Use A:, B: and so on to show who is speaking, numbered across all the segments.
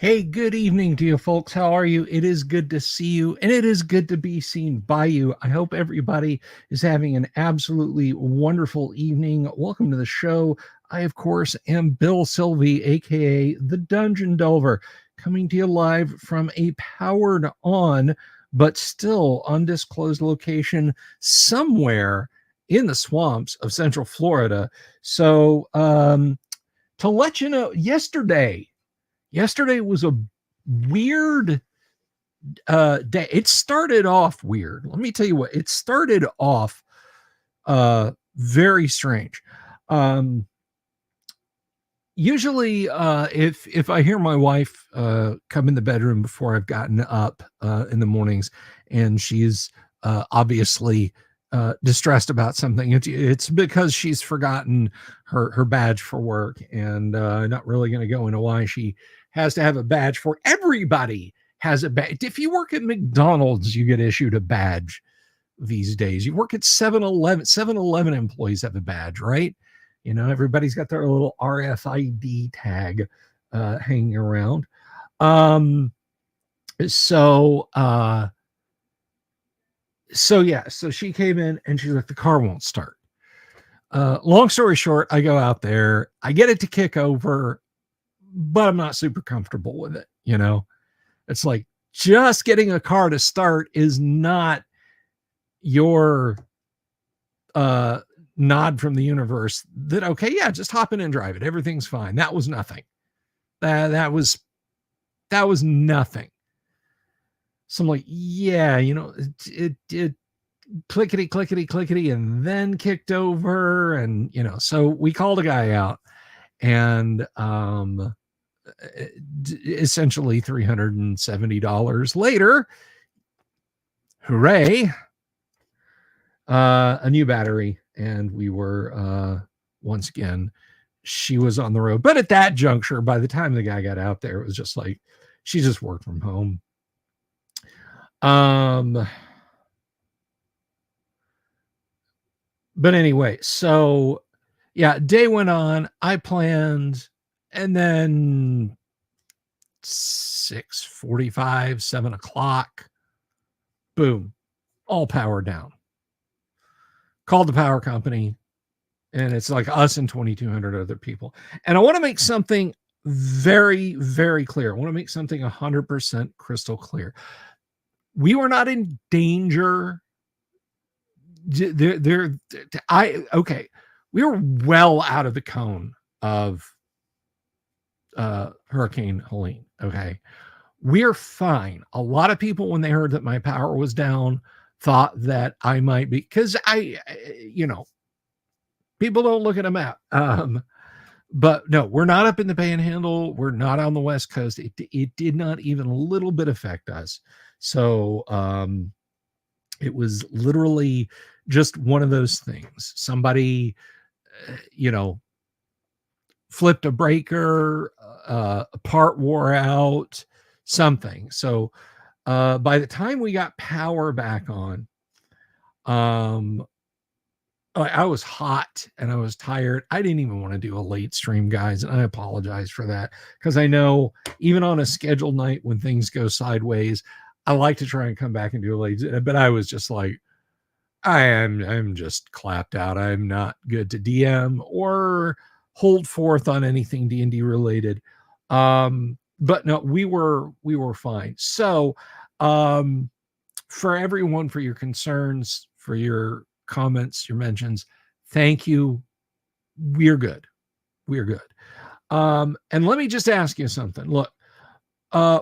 A: Hey, good evening to you folks. How are you? It is good to see you, and it is good to be seen by you. I hope everybody is having an absolutely wonderful evening. Welcome to the show. I, of course, am Bill Sylvie, aka the Dungeon Delver, coming to you live from a powered on but still undisclosed location somewhere in the swamps of Central Florida. So, to let you know, yesterday was a weird day. It started off weird. Let me tell you what, it started off very strange. Usually if I hear my wife come in the bedroom before I've gotten up in the mornings, and she's obviously distressed about something, it's because she's forgotten her badge for work, and not really going to go into why she has to have a badge. For everybody has a badge. If you work at McDonald's, you get issued a badge these days. You work at 7-Eleven employees have a badge, right? You know, everybody's got their little RFID tag hanging around. Um, so yeah, so she came in and she's like, the car won't start. Long story short, I go out there, I get it to kick over, but I'm not super comfortable with it. You know, it's like just getting a car to start is not your nod from the universe that, okay, yeah, just hop in and drive it. Everything's fine. That was nothing. That was nothing. So I'm like, yeah, you know, it clickety, clickety, clickety, and then kicked over. And, you know, so we called a guy out, and essentially $370 later, hooray, a new battery. And we were, once again, she was on the road. But at that juncture, by the time the guy got out there, it was just like, she just worked from home. But anyway, so yeah, day went on. I planned, and then 6:45, 7 o'clock, boom, all power down. Called the power company, and it's like us and 2,200 other people. And I want to make something very, very clear. I want to make something 100% crystal clear. We were not in danger. Okay, we were well out of the cone of Hurricane Helene. Okay, we're fine. A lot of people, when they heard that my power was down, thought that I might be, because you know, people don't look at a map. But no, we're not up in the Panhandle. We're not on the West Coast. It did not even a little bit affect us. So it was literally just one of those things. Somebody, you know, flipped a breaker, a part wore out, something. So by the time we got power back on, I was hot and I was tired. I didn't even want to do a late stream, guys, and I apologize for that, because I know even on a scheduled night when things go sideways, I like to try and come back and do a late. But I was just like, I'm just clapped out. I'm not good to DM or hold forth on anything D&D related. But no, we were fine. So for everyone, for your concerns, for your comments, your mentions, thank you. We're good. And let me just ask you something. Look,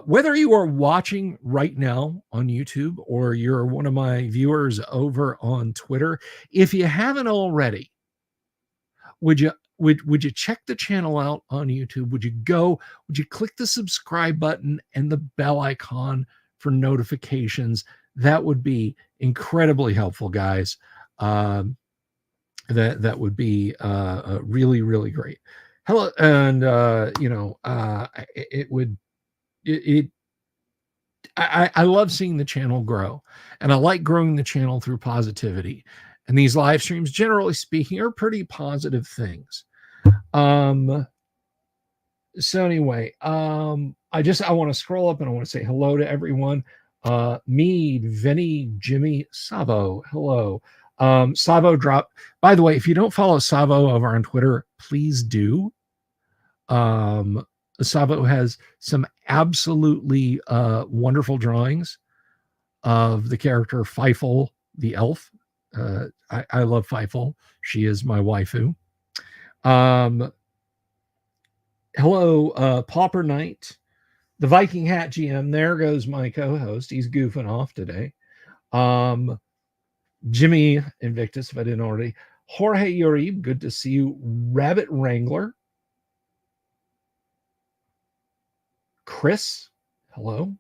A: whether you are watching right now on YouTube or you're one of my viewers over on Twitter, if you haven't already, would you check the channel out on YouTube? Would you click the subscribe button and the bell icon for notifications? That would be incredibly helpful, guys. That would be really, really great. Hello, and I love seeing the channel grow, and I like growing the channel through positivity. And these live streams, generally speaking, are pretty positive things. So anyway, I want to scroll up and I want to say hello to everyone. Mead, Vinny, Jimmy, Savo, hello. Savo drop. By the way, if you don't follow Savo over on Twitter, please do. Savo has some absolutely wonderful drawings of the character Feifel, the elf. I love Feifel. She is my waifu. Hello, Pauper Knight, the Viking Hat GM. There goes my co-host. He's goofing off today. Jimmy Invictus, if I didn't already. Jorge Uribe, good to see you. Rabbit Wrangler. Chris, hello.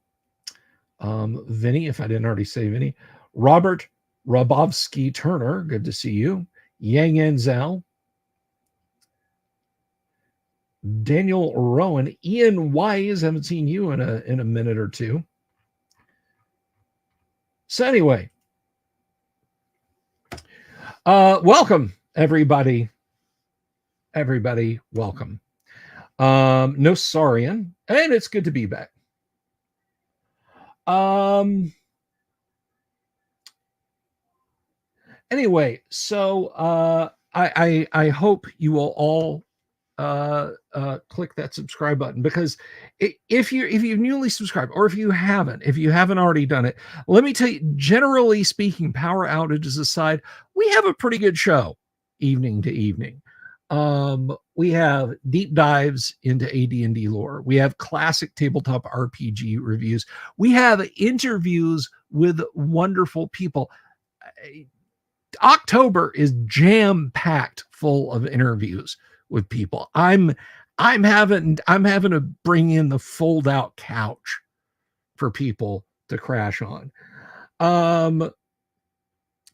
A: Vinny, if I didn't already say Vinny. Robert Rabovsky Turner, good to see you. Yang Anzal. Daniel Rowan. Ian Wise, haven't seen you in a minute or two. So anyway, welcome everybody. Everybody, welcome. No Saurian, and it's good to be back. Anyway, so I hope you will all click that subscribe button, because if you've newly subscribed, or if you haven't already done it, let me tell you, generally speaking, power outages aside, we have a pretty good show evening to evening. We have deep dives into AD&D lore. We have classic tabletop RPG reviews. We have interviews with wonderful people. October is jam-packed full of interviews with people. I'm having to bring in the fold-out couch for people to crash on.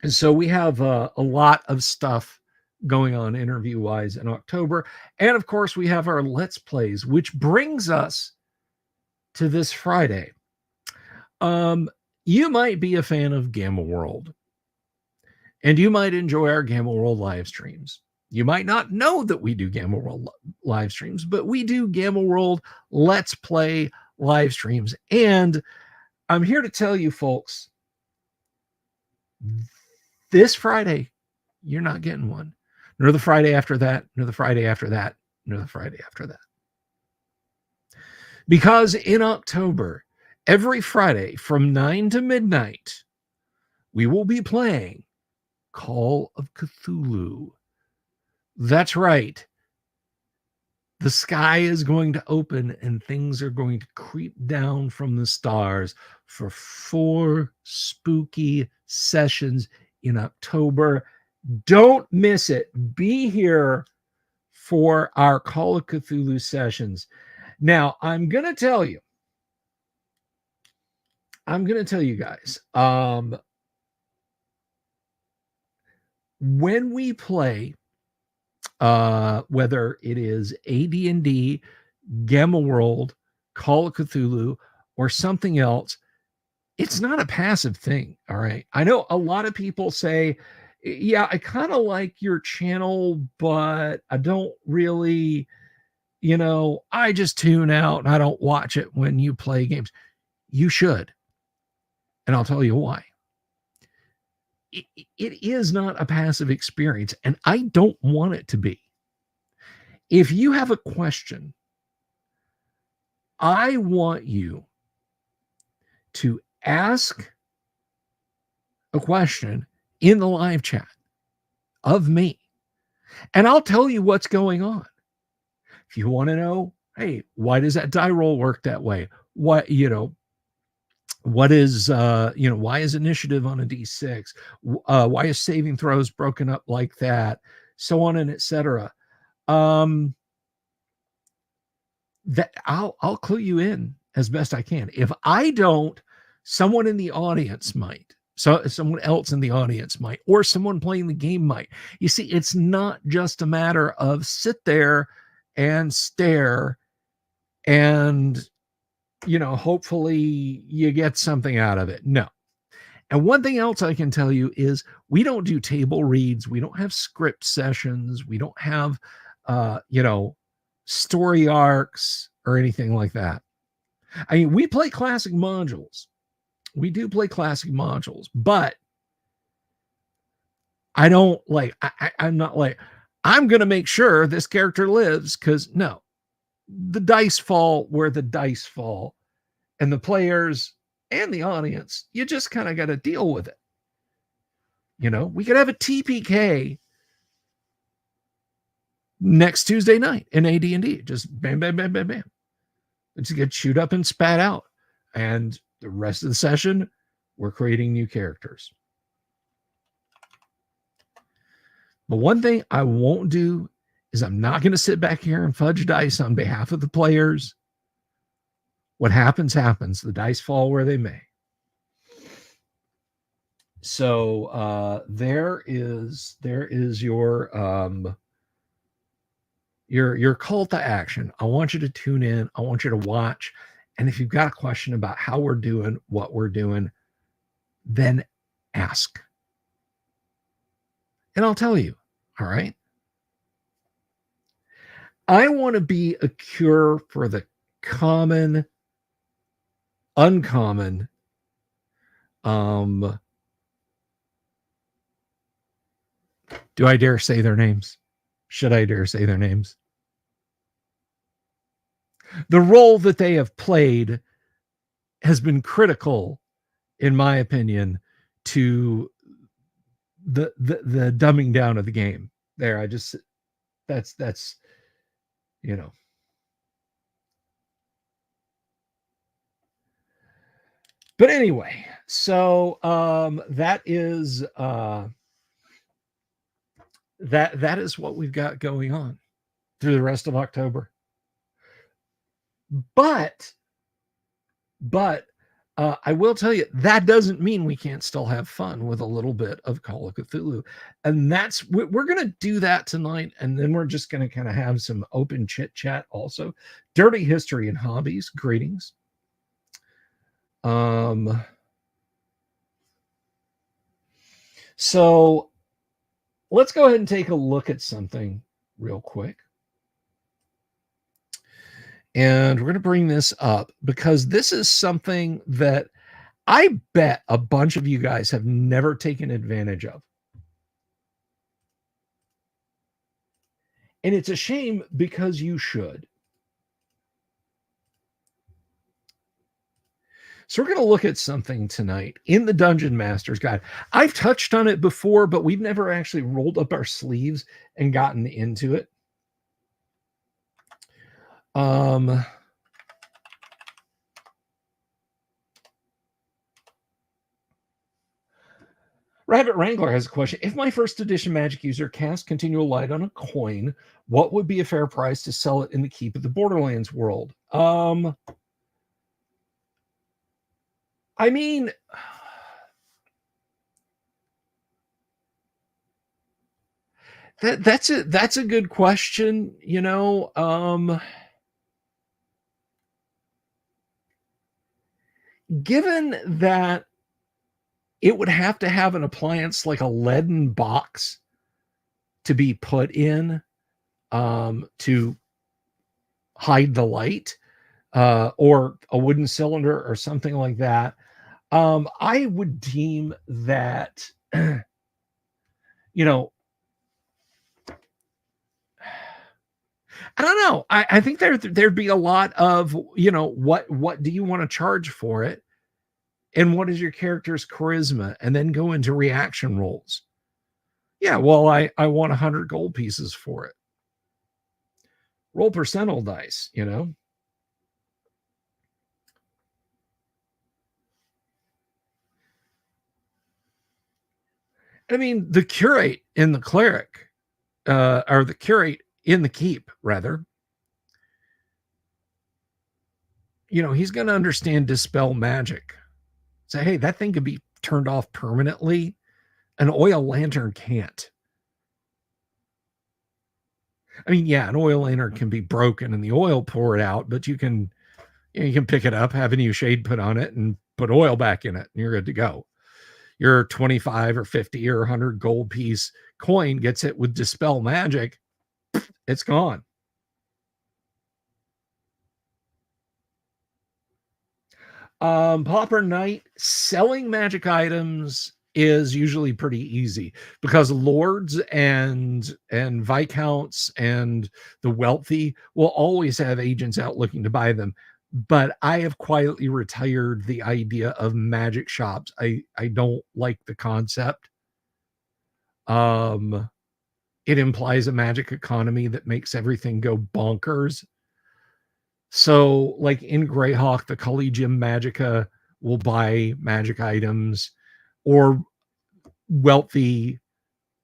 A: So we have a lot of stuff going on interview-wise in October. And of course, we have our Let's Plays, which brings us to this Friday. You might be a fan of Gamma World, and you might enjoy our Gamma World live streams. You might not know that we do Gamma World live streams, but we do Gamma World Let's Play live streams. And I'm here to tell you, folks, this Friday, you're not getting one. Nor the Friday after that, nor the Friday after that, nor the Friday after that. Because in October, every Friday from 9 to midnight, we will be playing Call of Cthulhu. That's right. The sky is going to open and things are going to creep down from the stars for 4 spooky sessions in October. Don't miss it. Be here for our Call of Cthulhu sessions. Now, I'm going to tell you guys, when we play, whether it is AD&D, Gamma World, Call of Cthulhu, or something else, it's not a passive thing. All right. I know a lot of people say, yeah, I kind of like your channel, but I don't really, I just tune out and I don't watch it when you play games. You should. And I'll tell you why. It is not a passive experience, and I don't want it to be. If you have a question, I want you to ask a question in the live chat of me, and I'll tell you what's going on. If you want to know, hey, why does that die roll work that way? What is why is initiative on a D6? Why is saving throws broken up like that? So on and etc. That I'll clue you in as best I can. If I don't, someone in the audience might. So someone else in the audience might, or someone playing the game might. You see, it's not just a matter of sit there and stare and hopefully you get something out of it. No. And one thing else I can tell you is we don't do table reads. We don't have script sessions. We don't have, story arcs or anything like that. I mean, we play classic modules. We do play classic modules, but I don't like, I'm not like, I'm going to make sure this character lives, because no, the dice fall where the dice fall, and the players and the audience, you just kind of got to deal with it. You know, we could have a TPK next Tuesday night in AD&D. Just bam, bam, bam, bam, bam. Just get chewed up and spat out. And the rest of the session, we're creating new characters. But one thing I won't do is I'm not going to sit back here and fudge dice on behalf of the players. What happens, happens. The dice fall where they may. So there is your call to action. I want you to tune in. I want you to watch. And if you've got a question about how we're doing, what we're doing, then ask. And I'll tell you. All right. I want to be a cure for the common, uncommon, do I dare say their names? Should I dare say their names? The role that they have played has been critical, in my opinion, to the dumbing down of the game. There, I just, that's, you know. But anyway, so that is that is what we've got going on through the rest of October. But I will tell you, that doesn't mean we can't still have fun with a little bit of Call of Cthulhu. And we're going to do that tonight. And then we're just going to kind of have some open chit chat also. Dirty history and hobbies. Greetings. So let's go ahead and take a look at something real quick. And we're going to bring this up because this is something that I bet a bunch of you guys have never taken advantage of. And it's a shame, because you should. So we're going to look at something tonight in the Dungeon Master's Guide. I've touched on it before, but we've never actually rolled up our sleeves and gotten into it. Rabbit Wrangler has a question. If my first edition Magic user casts Continual Light on a coin, what would be a fair price to sell it in the Keep of the Borderlands world? I mean, that's a good question, you know. Given that it would have to have an appliance like a leaden box to be put in to hide the light, or a wooden cylinder or something like that, I would deem that, you know, I don't know. I think there'd be a lot of, you know, what do you want to charge for it? And what is your character's charisma? And then go into reaction rolls. Yeah, well, I want 100 gold pieces for it. Roll percentile dice, you know. I mean, the curate in the cleric, or the curate in the keep, rather, you know, he's going to understand dispel magic. Say, hey, that thing could be turned off permanently. An oil lantern can't. I mean, yeah, an oil lantern can be broken and the oil poured out, but you can pick it up, have a new shade put on it, and put oil back in it, and you're good to go. Your 25 or 50 or 100 gold piece coin gets it with dispel magic, it's gone. Pauper Knight, selling magic items is usually pretty easy because lords and viscounts and the wealthy will always have agents out looking to buy them. But I have quietly retired the idea of magic shops. I don't like the concept. It implies a magic economy that makes everything go bonkers. So, like in Greyhawk, the Collegium Magica will buy magic items, or wealthy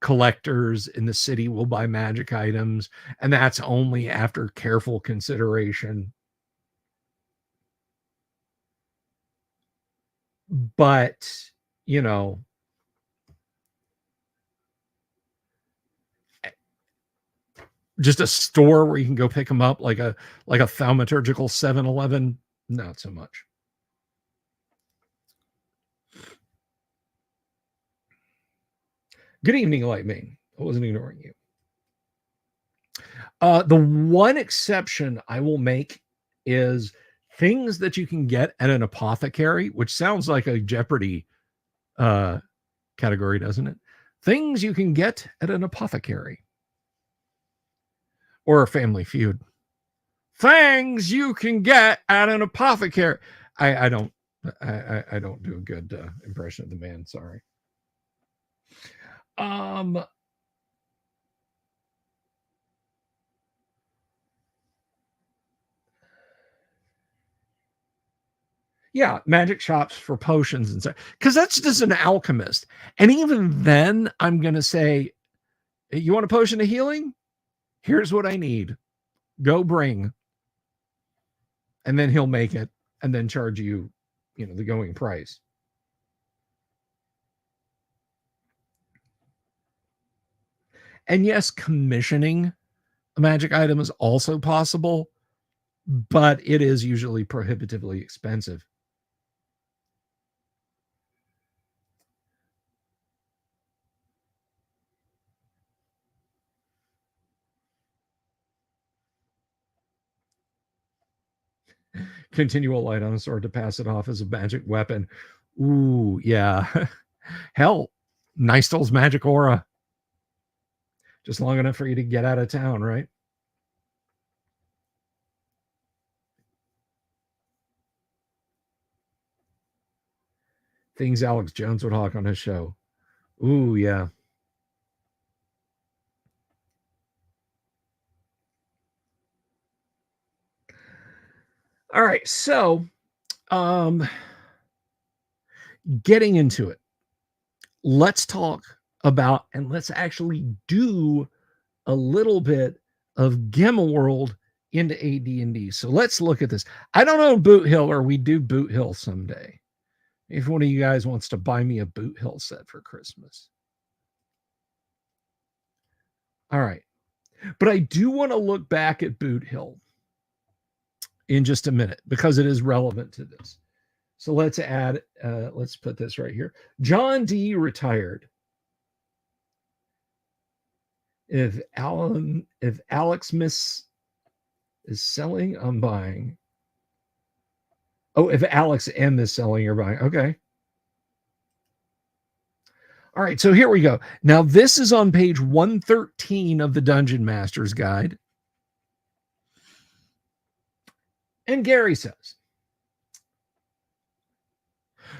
A: collectors in the city will buy magic items, and that's only after careful consideration. But, you know, just a store where you can go pick them up like a thaumaturgical 7-Eleven, not so much. Good evening, Lightning. I wasn't ignoring you. The one exception I will make is things that you can get at an apothecary, which sounds like a Jeopardy category, doesn't it? Things you can get at an apothecary. Or a Family Feud. Things you can get at an apothecary. I don't do a good impression of the man. Sorry. Yeah, magic shops for potions and stuff. Because that's just an alchemist. And even then, I'm going to say, you want a potion of healing? Here's what I need. Go bring. And then he'll make it and then charge you, the going price. And yes, commissioning a magic item is also possible, but it is usually prohibitively expensive. Continual light on a sword to pass it off as a magic weapon. Ooh, yeah. Hell, Nystul's magic aura. Just long enough for you to get out of town, right? Things Alex Jones would hawk on his show. Ooh, yeah. All right, so getting into it, let's talk about and let's actually do a little bit of Gamma World into AD&D. So let's look at this. I don't own Boot Hill, or we do Boot Hill someday. If one of you guys wants to buy me a Boot Hill set for Christmas. All right. But I do want to look back at Boot Hill in just a minute because it is relevant to this. So let's add, let's put this right here. John D. retired. If Alex Miss is selling, I'm buying. Oh, if Alex M is selling, you're buying. Okay. All right, so here we go. Now, this is on page 113 of the Dungeon Master's Guide. And Gary says,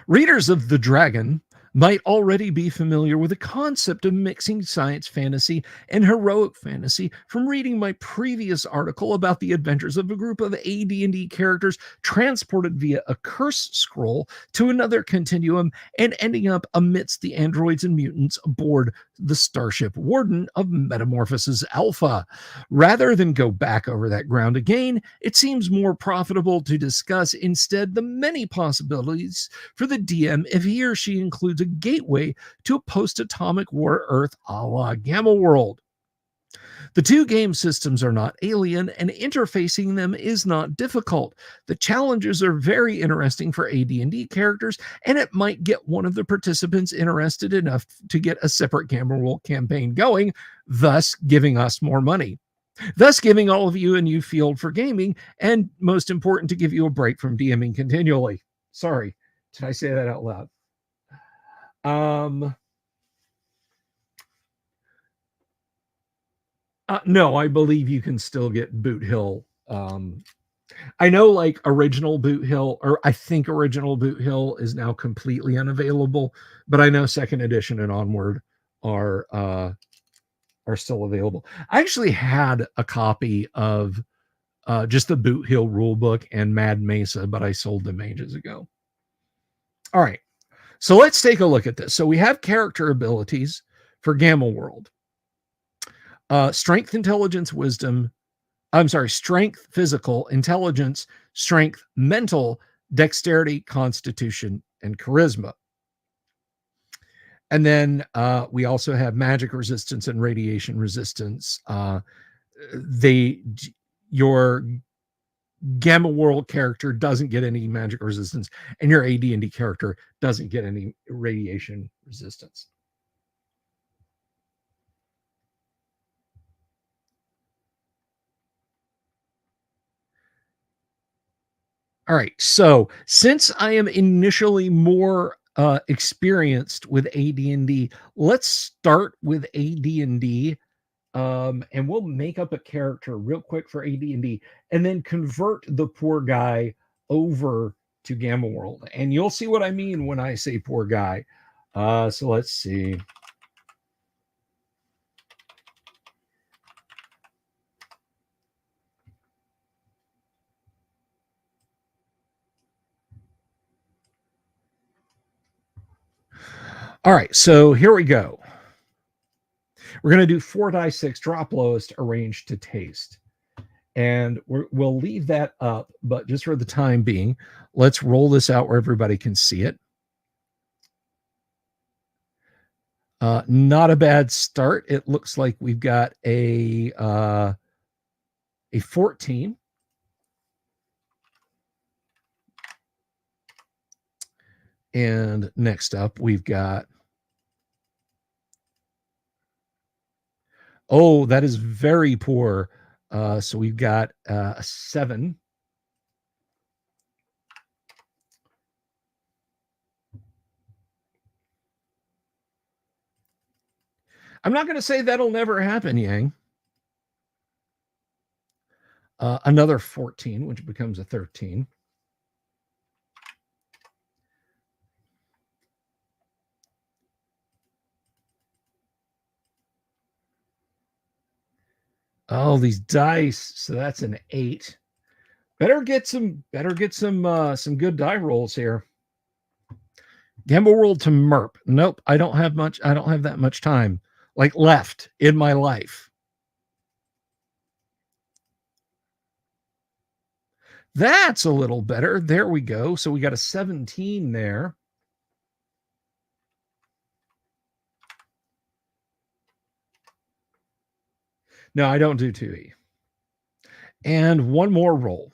A: readers of The Dragon might already be familiar with the concept of mixing science fantasy and heroic fantasy from reading my previous article about the adventures of a group of AD&D characters transported via a curse scroll to another continuum and ending up amidst the androids and mutants aboard the Starship Warden of Metamorphosis Alpha. Rather than go back over that ground again, it seems more profitable to discuss instead the many possibilities for the DM if he or she includes a gateway to a post-atomic war Earth a la Gamma World. The two game systems are not alien, and interfacing them is not difficult. The challenges are very interesting for AD&D characters, and it might get one of the participants interested enough to get a separate Gamma World campaign going, thus giving us more money. Thus giving all of you a new field for gaming, and most important, to give you a break from DMing continually. Sorry, did I say that out loud? No, I believe you can still get Boot Hill. I know like original Boot Hill, or I think original Boot Hill is now completely unavailable, but I know second edition and onward are still available. I actually had a copy of just the Boot Hill rulebook and Mad Mesa, but I sold them ages ago. All right, so let's take a look at this. So we have character abilities for Gamma World. Strength, intelligence, wisdom. I'm sorry, strength, physical, intelligence, strength, mental, dexterity, constitution, and charisma. And then we also have magic resistance and radiation resistance. Your Gamma World character doesn't get any magic resistance, and your AD&D character doesn't get any radiation resistance. All right, so since I am initially more experienced with AD&D, let's start with AD&D, and we'll make up a character real quick for AD&D, and then convert the poor guy over to Gamma World. And you'll see what I mean when I say poor guy. So let's see. All right, so here we go. We're going to do 4 die 6, drop lowest, arrange to taste. And we'll leave that up, but just for the time being, let's roll this out where everybody can see it. Not a bad start. It looks like we've got a 14. And next up, we've got, oh, that is very poor. So we've got a 7. I'm not going to say that'll never happen, Yang. Another 14, which becomes a 13. Oh, these dice. So that's an 8. Better get some good die rolls here. Gamma World to Merp. Nope, I don't have that much time like left in my life. That's a little better. There we go. So we got a 17 there. No, I don't do 2E. And one more roll.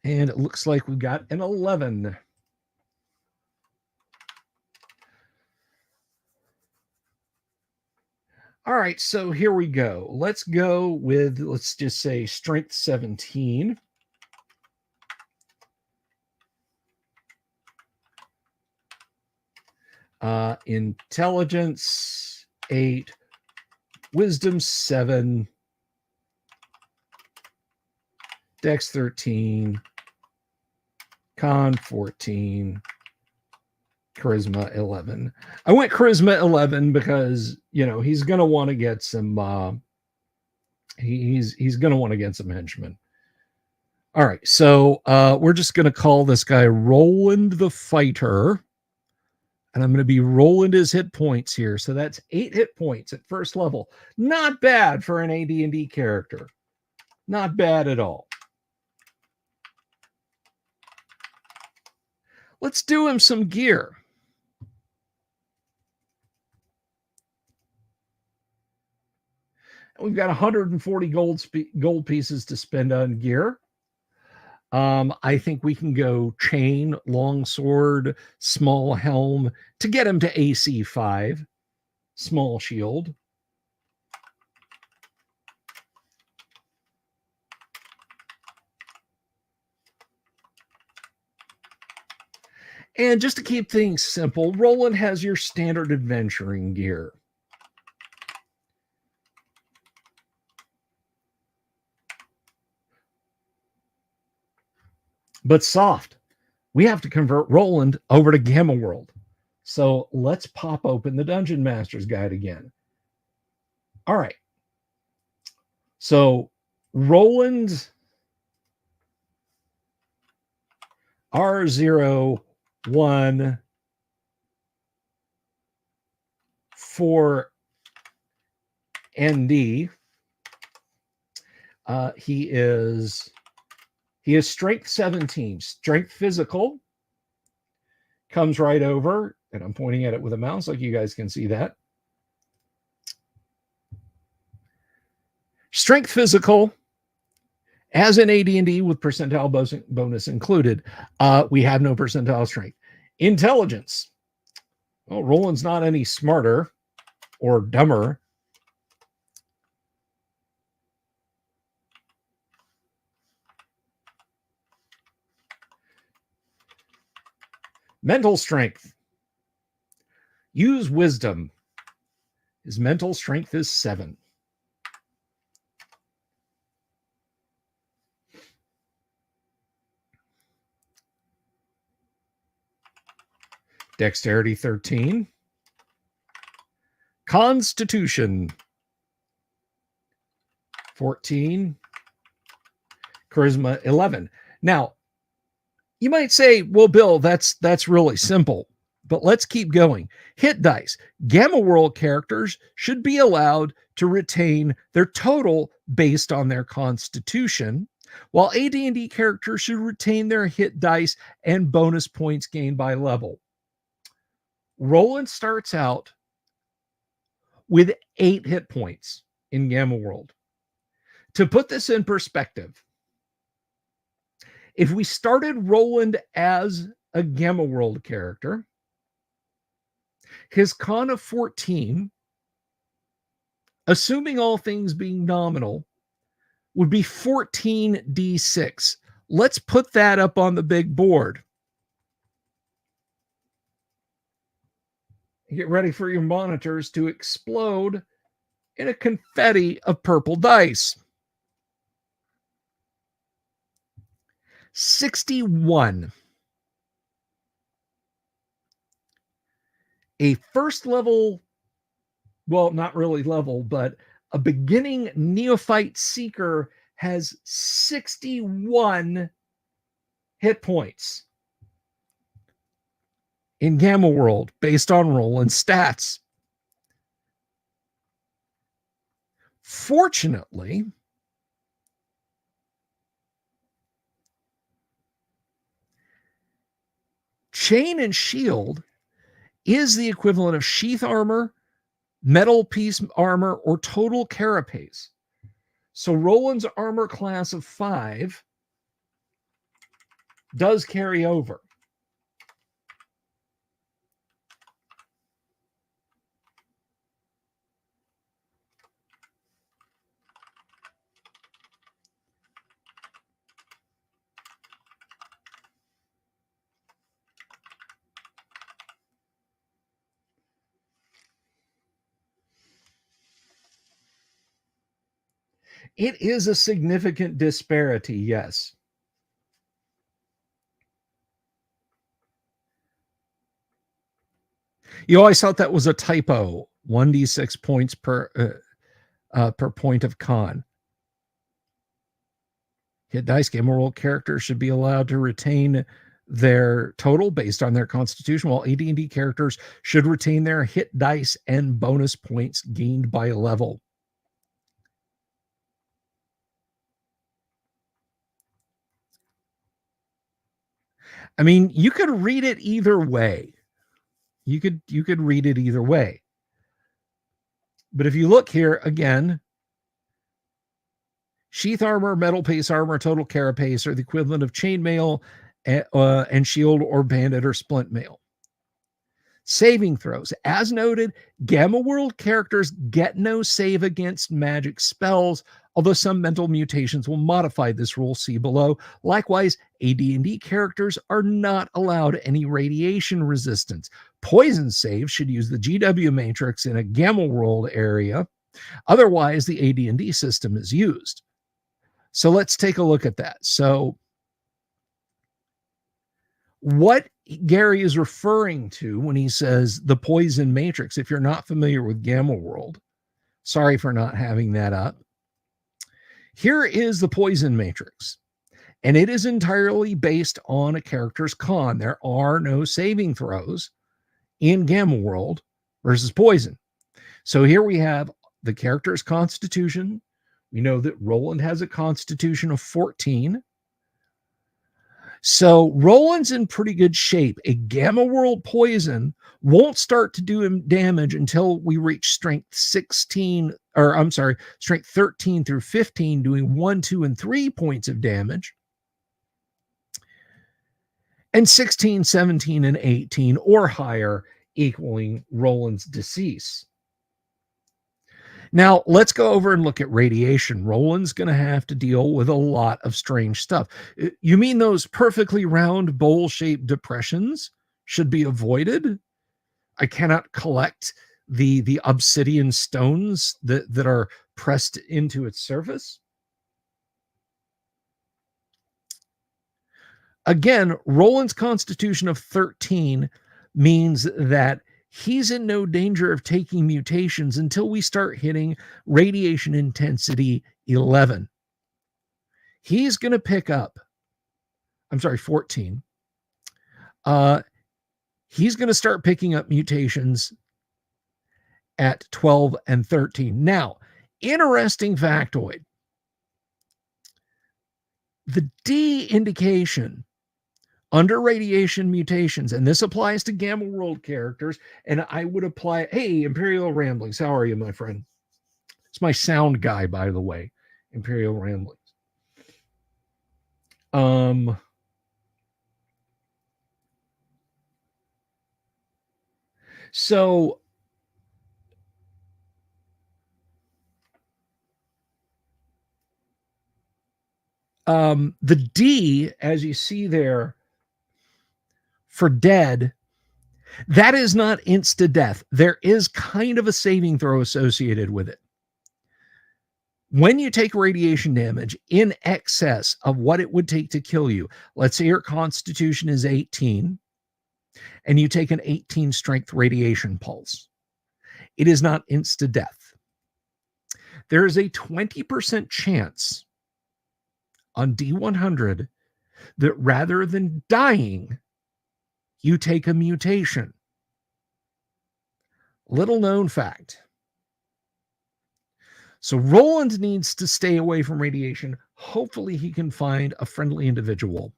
A: And it looks like we've got an 11. All right, so here we go. Let's go with, let's just say strength 17. Intelligence 8, wisdom 7, dex 13, con 14, charisma 11. I went charisma 11 because, you know, he's going to want to get some he's going to want to get some henchmen. All right, so we're just going to call this guy Roland the Fighter. And I'm going to be rolling his hit points here. So that's 8 hit points at first level. Not bad for an AD&D character. Not bad at all. Let's do him some gear. We've got 140 gold pieces to spend on gear. I think we can go chain, longsword, small helm to get him to AC 5, small shield. And just to keep things simple, Roland has your standard adventuring gear. But soft, we have to convert Roland over to Gamma World. So let's pop open the Dungeon Master's Guide again. All right. So Roland R01 for ND. He is strength 17, strength physical. Comes right over, and I'm pointing at it with a mouse, like you guys can see that. Strength physical, as in AD&D with percentile bonus included. We have no percentile strength. Intelligence. Well, Roland's not any smarter or dumber. Mental strength. Use wisdom. His mental strength is 7. Dexterity 13. Constitution 14. Charisma 11. Now, you might say, well, Bill, that's really simple, but let's keep going. Hit dice. Gamma World characters should be allowed to retain their total based on their constitution, while AD&D characters should retain their hit dice and bonus points gained by level. Roland starts out with 8 hit points in Gamma World. To put this in perspective, if we started Roland as a Gamma World character, his con of 14, assuming all things being nominal, would be 14d6. Let's put that up on the big board. Get ready for your monitors to explode in a confetti of purple dice. 61. A first level, well, not really level, but a beginning neophyte seeker has 61 hit points in Gamma World based on Roland's stats. Fortunately, chain and shield is the equivalent of sheath armor, metal piece armor, or total carapace. So Roland's armor class of 5 does carry over. It is a significant disparity, yes. You always thought that was a typo. 1d6 points per point of con. Hit dice. Gamma World characters should be allowed to retain their total based on their constitution, while AD&D characters should retain their hit dice and bonus points gained by level. I mean, you could read it either way. You could read it either way. But if you look here again, sheath armor, metal piece armor, total carapace are the equivalent of chainmail and shield or bandit or splint mail. Saving throws. As noted, Gamma World characters get no save against magic spells, although some mental mutations will modify this rule, see below. Likewise, AD&D characters are not allowed any radiation resistance. Poison saves should use the GW matrix in a Gamma World area. Otherwise, the AD&D system is used. So let's take a look at that. So what Gary is referring to when he says the poison matrix, if you're not familiar with Gamma World, sorry for not having that up. Here is the poison matrix, and it is entirely based on a character's con. There are no saving throws in Gamma World versus poison. So here we have the character's constitution. We know that Roland has a constitution of 14. So Roland's in pretty good shape. A Gamma World poison won't start to do him damage until we reach strength 16, or I'm sorry, strength 13 through 15, doing 1, 2, and 3 points of damage. And 16, 17, and 18 or higher, equaling Roland's decease. Now, let's go over and look at radiation. Roland's going to have to deal with a lot of strange stuff. You mean those perfectly round bowl-shaped depressions should be avoided? I cannot collect the obsidian stones that are pressed into its surface? Again, Roland's constitution of 13 means that he's in no danger of taking mutations until we start hitting radiation intensity 11. He's going to pick up, 14. He's going to start picking up mutations at 12 and 13. Now, interesting factoid. The D indication under radiation mutations, and this applies to Gamma World characters, and I would apply, hey, Imperial Ramblings, how are you, my friend? It's my sound guy, by the way, Imperial Ramblings. So the D, as you see there, for dead, that is not insta-death. There is kind of a saving throw associated with it. When you take radiation damage in excess of what it would take to kill you, let's say your constitution is 18, and you take an 18 strength radiation pulse, it is not insta-death. There is a 20% chance on D100 that rather than dying, you take a mutation. Little known fact. So Roland needs to stay away from radiation. Hopefully he can find a friendly individual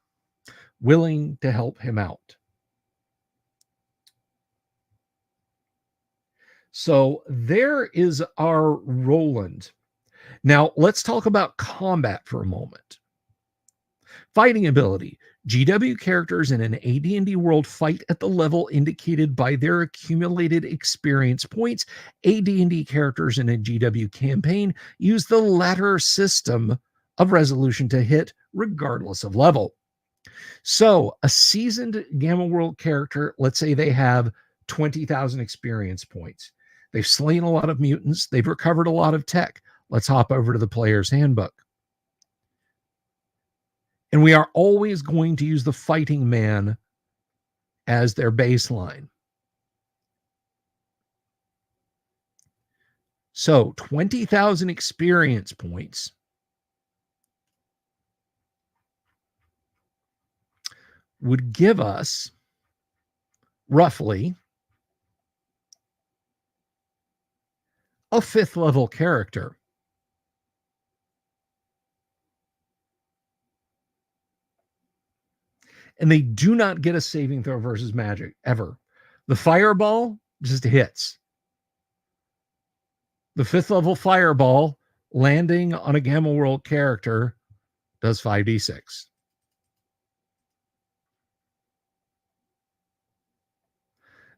A: willing to help him out. So there is our Roland. Now let's talk about combat for a moment. Fighting ability. GW characters in an AD&D world fight at the level indicated by their accumulated experience points. AD&D characters in a GW campaign use the latter system of resolution to hit regardless of level. So a seasoned Gamma World character, let's say they have 20,000 experience points. They've slain a lot of mutants. They've recovered a lot of tech. Let's hop over to the player's handbook. And we are always going to use the fighting man as their baseline. So 20,000 experience points would give us roughly a 5th level character. And they do not get a saving throw versus magic ever. The fireball just hits. The 5th level fireball landing on a Gamma World character does 5d6.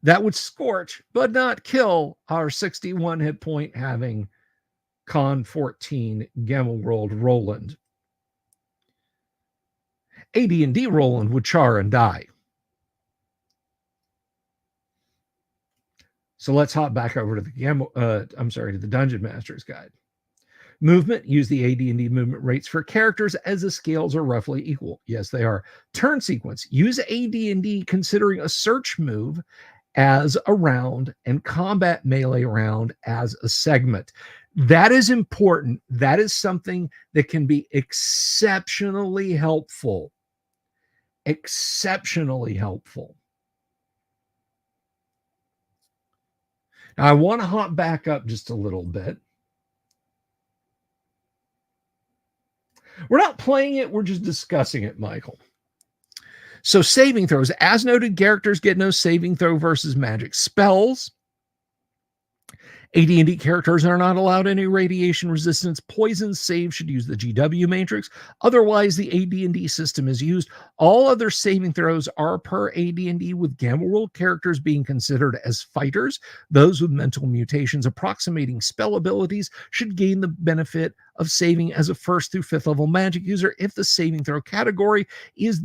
A: That would scorch, but not kill our 61 hit point having Con 14 Gamma World Roland. AD&D Roland would char and die. So let's hop back over to the Dungeon Master's Guide. Movement, use the AD&D movement rates for characters as the scales are roughly equal. Yes, they are. Turn sequence, use AD&D considering a search move as a round and combat melee round as a segment. That is important. That is something that can be exceptionally helpful. Exceptionally helpful. Now, I want to hop back up just a little bit. We're not playing it, we're just discussing it, Michael. So saving throws. As noted, characters get no saving throw versus magic spells. AD&D characters are not allowed any radiation resistance. Poison save should use the GW matrix. Otherwise, the AD&D system is used. All other saving throws are per AD&D, with Gamma World characters being considered as fighters. Those with mental mutations approximating spell abilities should gain the benefit of saving as a 1st through 5th level magic user if the saving throw category is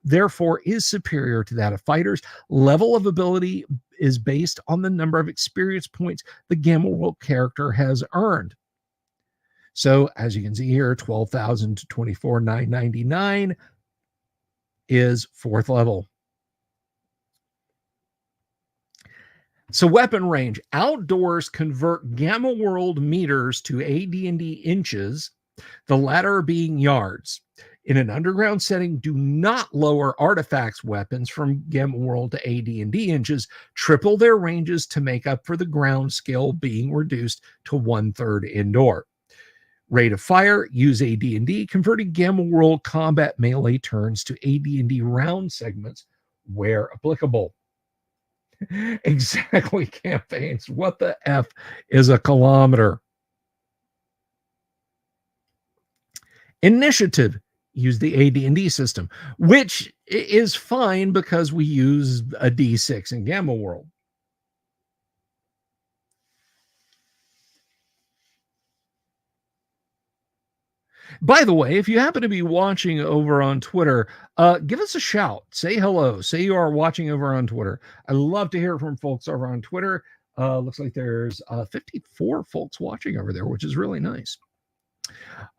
A: therefore is superior to that of fighters. Level of ability is based on the number of experience points the Gamma World character has earned. So as you can see here, 12,000 to 24,999 is 4th level. So weapon range. Outdoors, convert Gamma World meters to AD&D inches, the latter being yards. In an underground setting, do not lower artifacts weapons from Gamma World to AD&D inches. Triple their ranges to make up for the ground scale being reduced to 1/3 indoor. Rate of fire, use AD&D, converting Gamma World combat melee turns to AD&D round segments where applicable. Exactly, campaigns. What the F is a kilometer? Initiative, use the AD&D system, which is fine because we use a D6 in Gamma World. By the way, if you happen to be watching over on Twitter, give us a shout. Say hello. Say you are watching over on Twitter. I love to hear from folks over on Twitter. Looks like there's 54 folks watching over there, which is really nice.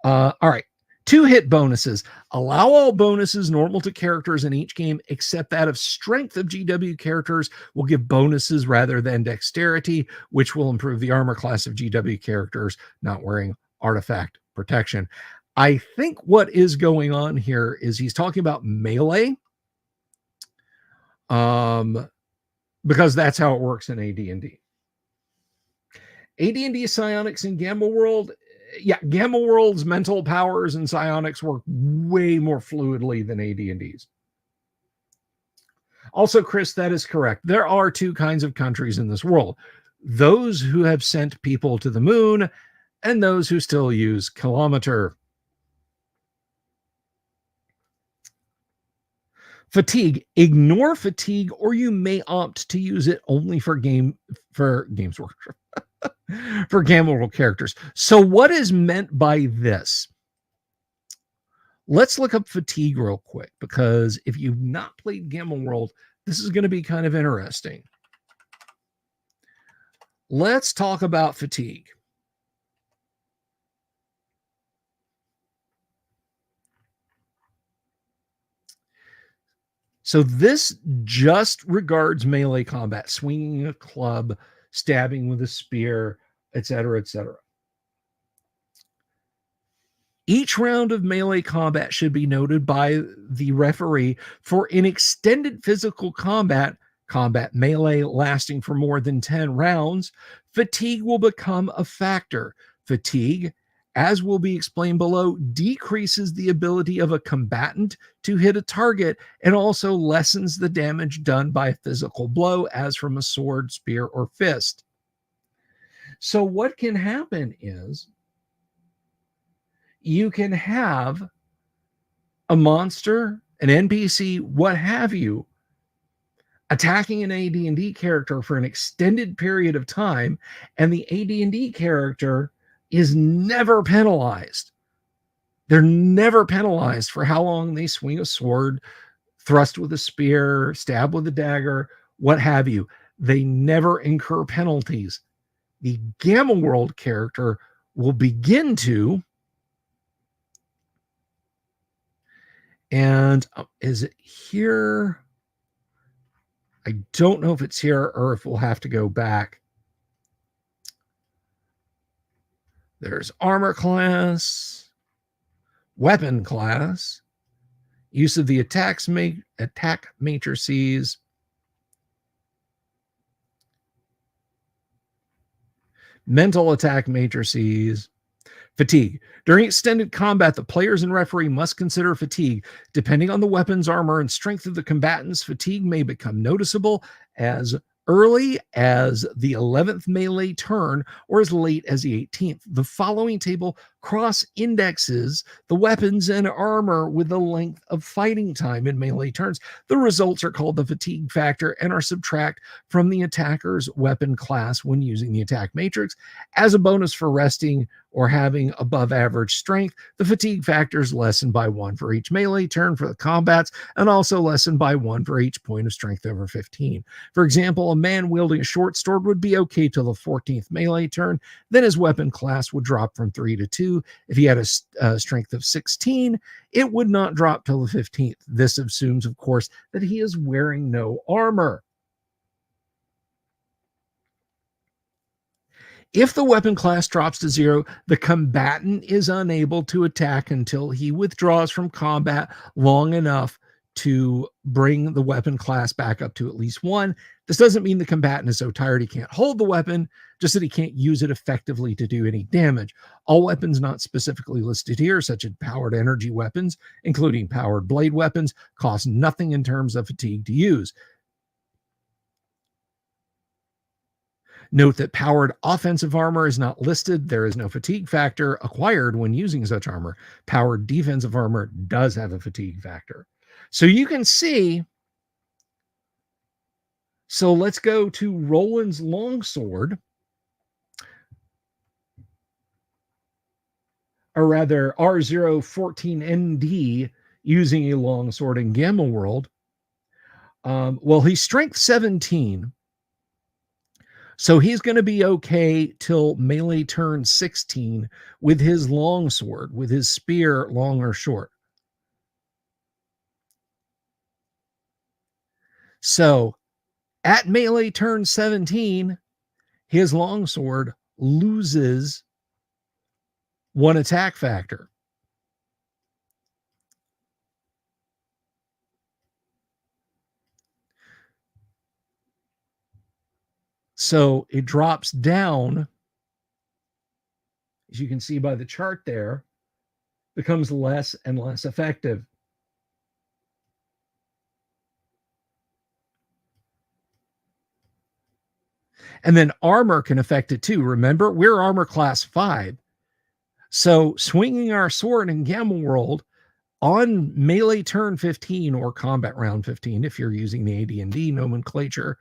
A: All right. 2 hit bonuses. Allow all bonuses normal to characters in each game, except that of strength of GW characters will give bonuses rather than dexterity, which will improve the armor class of GW characters not wearing artifact protection. I think what is going on here is he's talking about melee, because that's how it works in AD&D. AD&D psionics in Gamma World. Yeah, Gamma World's mental powers and psionics work way more fluidly than AD&D's. Also, Chris, that is correct. There are 2 kinds of countries in this world. Those who have sent people to the moon and those who still use kilometer. Fatigue. Ignore fatigue, or you may opt to use it only for Games Workshop. For Gamma World characters. So what is meant by this? Let's look up fatigue real quick, because if you've not played Gamma World, this is going to be kind of interesting. Let's talk about fatigue. So this just regards melee combat, swinging a club, stabbing with a spear, etc., etc. Each round of melee combat should be noted by the referee. For an extended physical combat melee lasting for more than 10 rounds, fatigue will become a factor. Fatigue, as will be explained below, decreases the ability of a combatant to hit a target and also lessens the damage done by a physical blow, as from a sword, spear, or fist. So what can happen is you can have a monster, an NPC, what have you, attacking an AD&D character for an extended period of time, and the AD&D character is never penalized. They're never penalized for how long they swing a sword, thrust with a spear, stab with a dagger, what have you. They never incur penalties. The Gamma World character will begin to, and is it here? I don't know if it's here or if we'll have to go back. There's armor class, weapon class, use of the attack matrices, mental attack matrices, fatigue. During extended combat, the players and referee must consider fatigue. Depending on the weapon's armor and strength of the combatants, fatigue may become noticeable as early as the 11th melee turn or as late as the 18th. The following table cross-indexes the weapons and armor with the length of fighting time in melee turns. The results are called the fatigue factor and are subtracted from the attacker's weapon class when using the attack matrix. As a bonus for resting or having above average strength, the fatigue factor is lessened by 1 for each melee turn for the combats and also lessened by 1 for each point of strength over 15. For example, a man wielding a short sword would be okay till the 14th melee turn, then his weapon class would drop from 3 to 2. If he had a strength of 16, it would not drop till the 15th. This assumes, of course, that he is wearing no armor. If the weapon class drops to 0, the combatant is unable to attack until he withdraws from combat long enough to bring the weapon class back up to at least 1. This doesn't mean the combatant is so tired he can't hold the weapon, just that he can't use it effectively to do any damage. All weapons not specifically listed here, such as powered energy weapons, including powered blade weapons, cost nothing in terms of fatigue to use. Note that powered offensive armor is not listed. There is no fatigue factor acquired when using such armor. Powered defensive armor does have a fatigue factor. So you can see, so let's go to Roland's longsword, or rather R014ND using a longsword in Gamma World. Well, he's strength 17. So he's going to be okay till melee turn 16 with his longsword, with his spear, long or short. So at melee turn 17, his longsword loses 1 attack factor. So it drops down, as you can see by the chart there, becomes less and less effective. And then armor can affect it too. Remember, we're armor class 5. So swinging our sword in Gamma World on melee turn 15 or combat round 15, if you're using the AD&D nomenclature,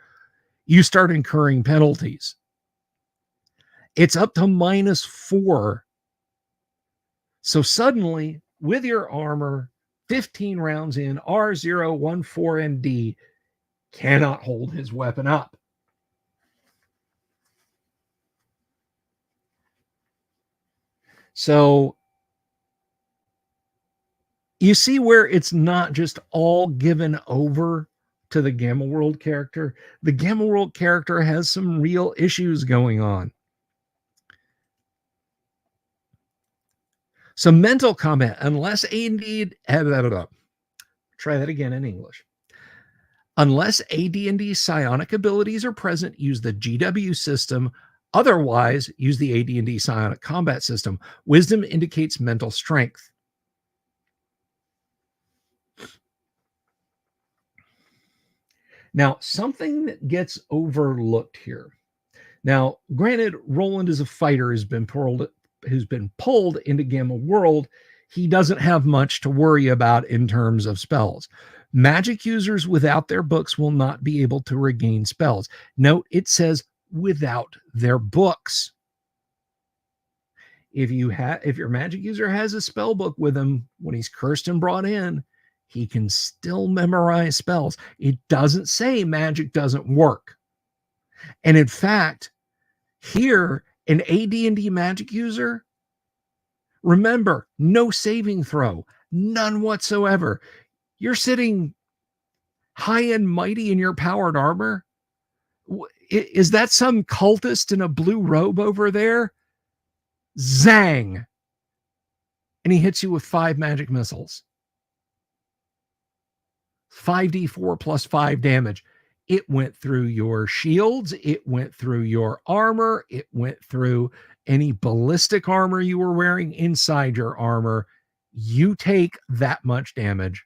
A: you start incurring penalties. It's up to -4. So suddenly, with your armor, 15 rounds in, R014ND cannot hold his weapon up. So you see where it's not just all given over to the Gamma World character. The Gamma World character has some real issues going on. So mental combat, unless AD&D, try that again in English. Unless AD&D psionic abilities are present, use the GW system. Otherwise, use the AD&D psionic combat system. Wisdom indicates mental strength. Now, something that gets overlooked here. Now, granted, Roland is a fighter who's been pulled into Gamma World. He doesn't have much to worry about in terms of spells. Magic users without their books will not be able to regain spells. Note, it says without their books. If your magic user has a spell book with him when he's cursed and brought in, he can still memorize spells. It doesn't say magic doesn't work. And in fact, here, an AD&D magic user, remember, no saving throw, none whatsoever. You're sitting high and mighty in your powered armor. Is that some cultist in a blue robe over there? Zang! And he hits you with 5 magic missiles. 5d4 plus 5 damage. It went through your shields. It went through your armor. It went through any ballistic armor you were wearing inside your armor. You take that much damage,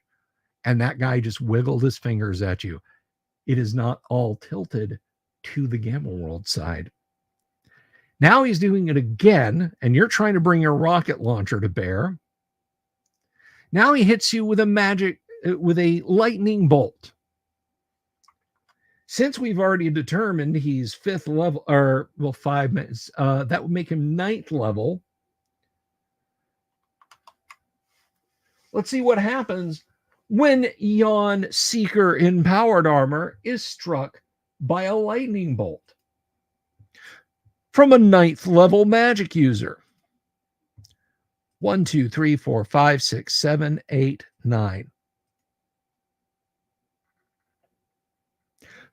A: and that guy just wiggled his fingers at you. It is not all tilted to the Gamma World side. Now he's doing it again, and you're trying to bring your rocket launcher to bear. Now he hits you with a lightning bolt. Since we've already determined he's 5th level, or well, 5 minutes, that would make him 9th level. Let's see what happens when Yon Seeker in powered armor is struck by a lightning bolt from a 9th level magic user. 1, 2, 3, 4, 5, 6, 7, 8, 9.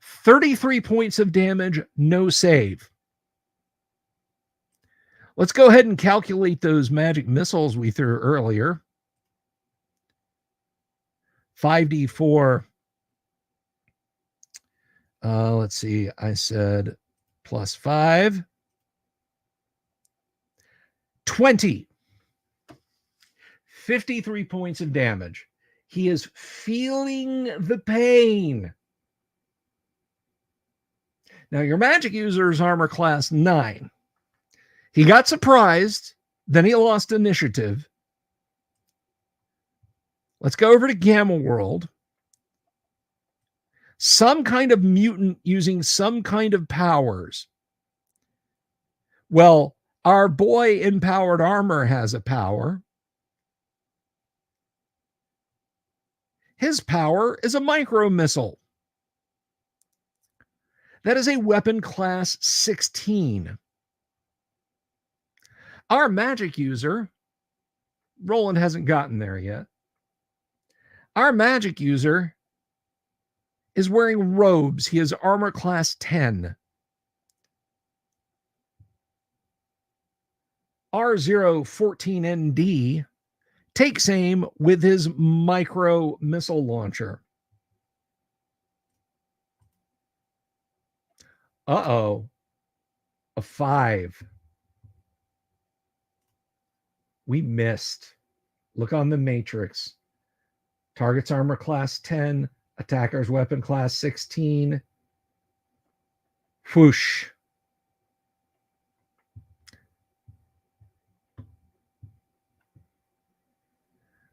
A: 33 points of damage, no save. Let's go ahead and calculate those magic missiles we threw earlier. 5d4. Let's see. I said plus 5. 20. 53 points of damage. He is feeling the pain. Now, your magic user is armor class 9. He got surprised, then he lost initiative. Let's go over to Gamma World. Some kind of mutant using some kind of powers. Well, our boy in powered armor has a power. His power is a micro missile. That is a weapon class 16. Our magic user, Roland hasn't gotten there yet. Our magic user is wearing robes. He is armor class 10. R014ND takes aim with his micro missile launcher. Uh-oh. A 5. We missed. Look on the matrix. Target's armor class 10. Attacker's weapon class 16. Whoosh.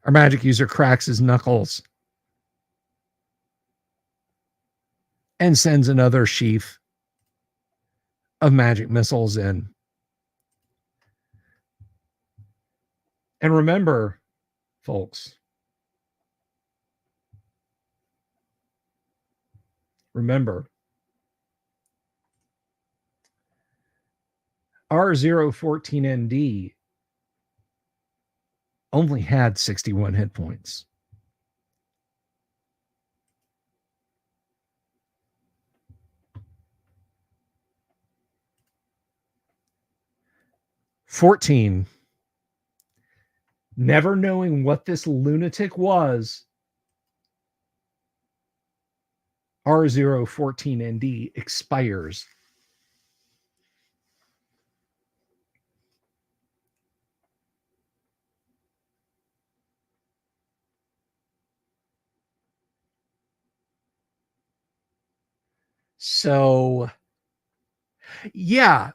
A: Our magic user cracks his knuckles and sends another sheaf of magic missiles in. And remember, folks, R014ND only had 61 hit points. $14. Never knowing what this lunatic was, R014ND expires. So, yeah.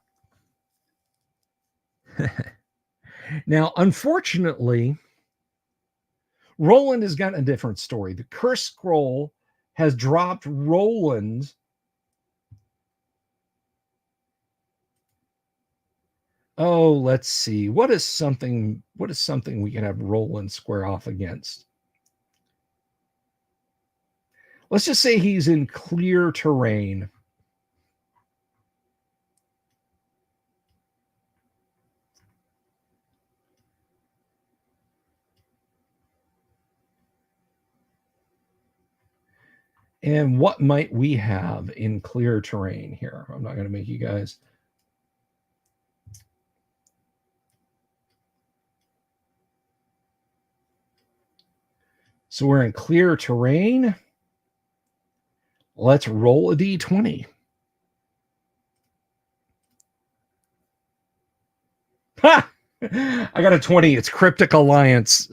A: Now, unfortunately, Roland has gotten a different story. The curse scroll has dropped Roland. Oh, let's see. What is something we can have Roland square off against? Let's just say he's in clear terrain. And what might we have in clear terrain here? I'm not going to make you guys. So we're in clear terrain. Let's roll a d20. Ha! I got a 20. It's Cryptic Alliance.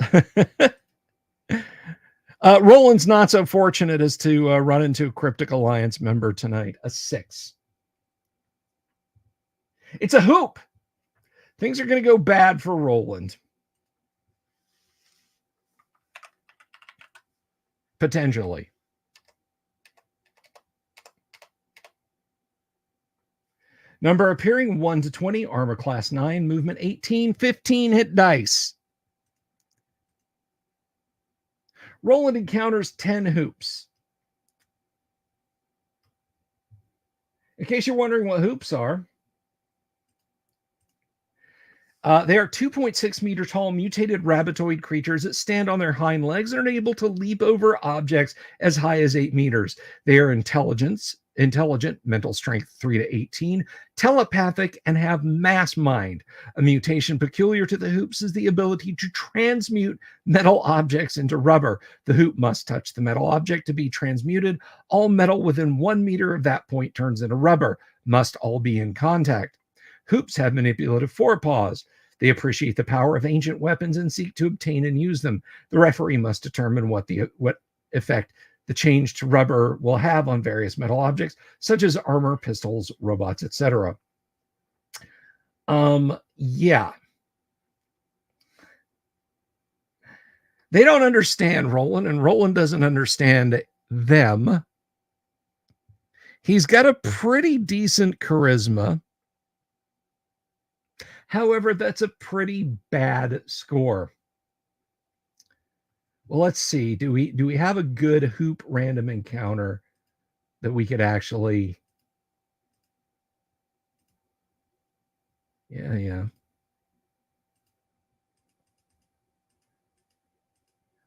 A: Roland's not so fortunate as to run into a Cryptic Alliance member tonight. A 6. It's a hoop. Things are going to go bad for Roland. Potentially. Number appearing 1 to 20, armor class 9, movement 18, 15 hit dice. Roland encounters 10 hoops. In case you're wondering what hoops are, they are 2.6 meter tall mutated rabbitoid creatures that stand on their hind legs and are able to leap over objects as high as 8 meters. They are intelligent, mental strength 3 to 18, telepathic, and have mass mind. A mutation peculiar to the hoops is the ability to transmute metal objects into rubber. The hoop must touch the metal object to be transmuted. All metal within 1 meter of that point turns into rubber. Must all be in contact. Hoops have manipulative forepaws. They appreciate the power of ancient weapons and seek to obtain and use them. The referee must determine what effect the change to rubber will have on various metal objects, such as armor, pistols, robots, etc. Yeah. They don't understand Roland, and Roland doesn't understand them. He's got a pretty decent charisma. However, that's a pretty bad score. Well, let's see. Do we have a good hoop random encounter that we could actually? Yeah.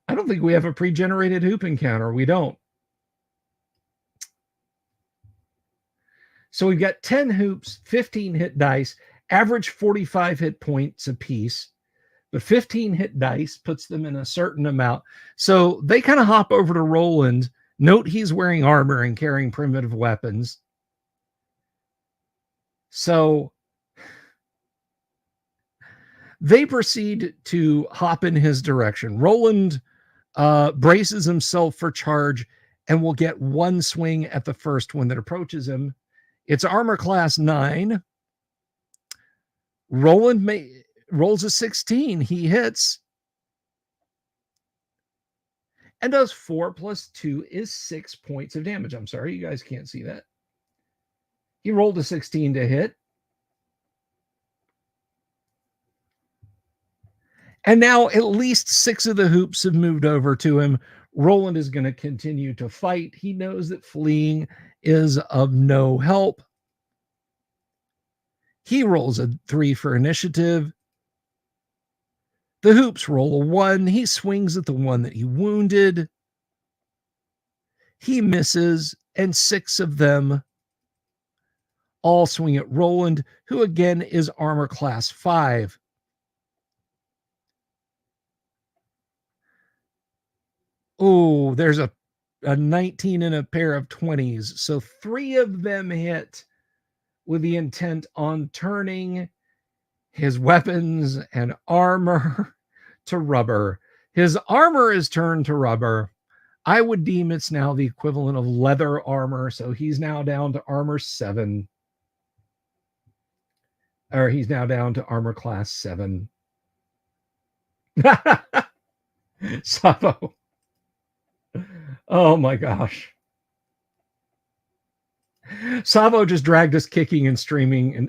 A: I don't think we have a pre-generated hoop encounter. We don't. So we've got 10 hoops, 15 hit dice, average 45 hit points apiece. But 15 hit dice puts them in a certain amount. So they kind of hop over to Roland. Note he's wearing armor and carrying primitive weapons. So they proceed to hop in his direction. Roland braces himself for charge and will get one swing at the first one that approaches him. It's armor class 9. Roland rolls a 16. He hits and does 4 plus 2 is 6 points of damage. I'm sorry, you guys can't see that. He rolled a 16 to hit. And now at least 6 of the hoops have moved over to him. Roland is going to continue to fight. He knows that fleeing is of no help. He rolls a 3 for initiative. The hoops roll a 1. He swings at the one that he wounded. He misses, and 6 of them all swing at Roland, who again is armor class 5. Oh, there's a 19 and a pair of 20s. So 3 of them hit with the intent on turning his weapons and armor to rubber. His armor is turned to rubber. I would deem it's now the equivalent of leather armor. So he's now down to armor 7. Or he's now down to armor class 7. Savo. Oh my gosh. Savo just dragged us kicking and screaming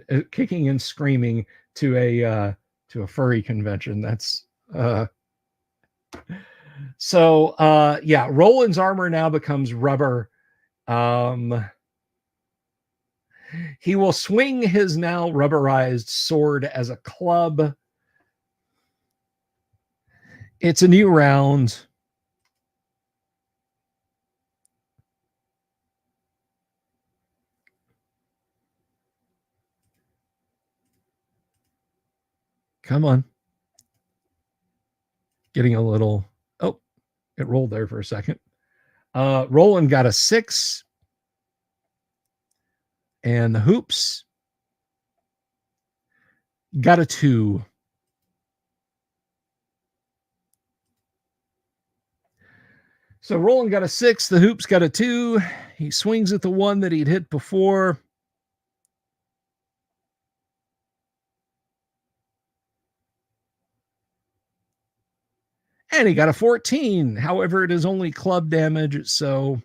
A: to a furry convention. That's yeah, Roland's armor now becomes rubber. He will swing his now rubberized sword as a club. It's a new round. Come on. Getting a little, oh, it rolled there for a second. Roland got a 6. And the hoops got a 2. So Roland got a 6. The hoops got a 2. He swings at the one that he'd hit before. And he got a 14. However, it is only club damage, so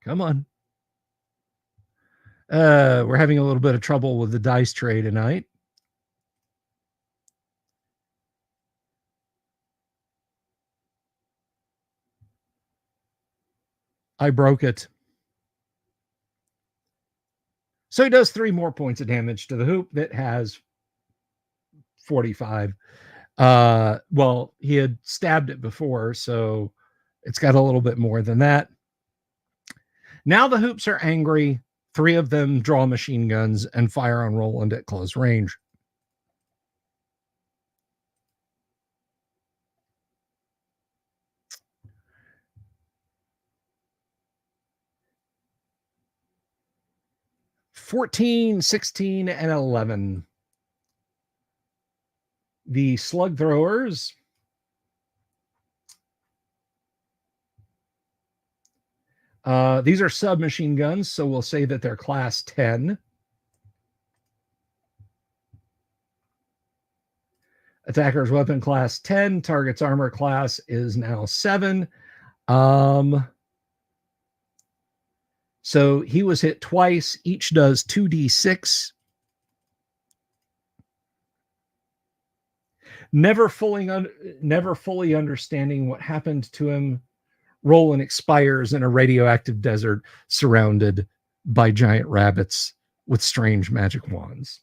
A: come on. We're having a little bit of trouble with the dice tray tonight. I broke it. So he does 3 more points of damage to the hoop that has 45. Well, he had stabbed it before, so it's got a little bit more than that. Now the hoops are angry. 3 of them draw machine guns and fire on Roland at close range. $14, $16, and $11. The slug throwers these are submachine guns, so we'll say that they're class 10. Attacker's weapon class 10. Target's armor class is now 7. So he was hit twice. Each does 2d6. Never fully understanding what happened to him, Roland expires in a radioactive desert surrounded by giant rabbits with strange magic wands.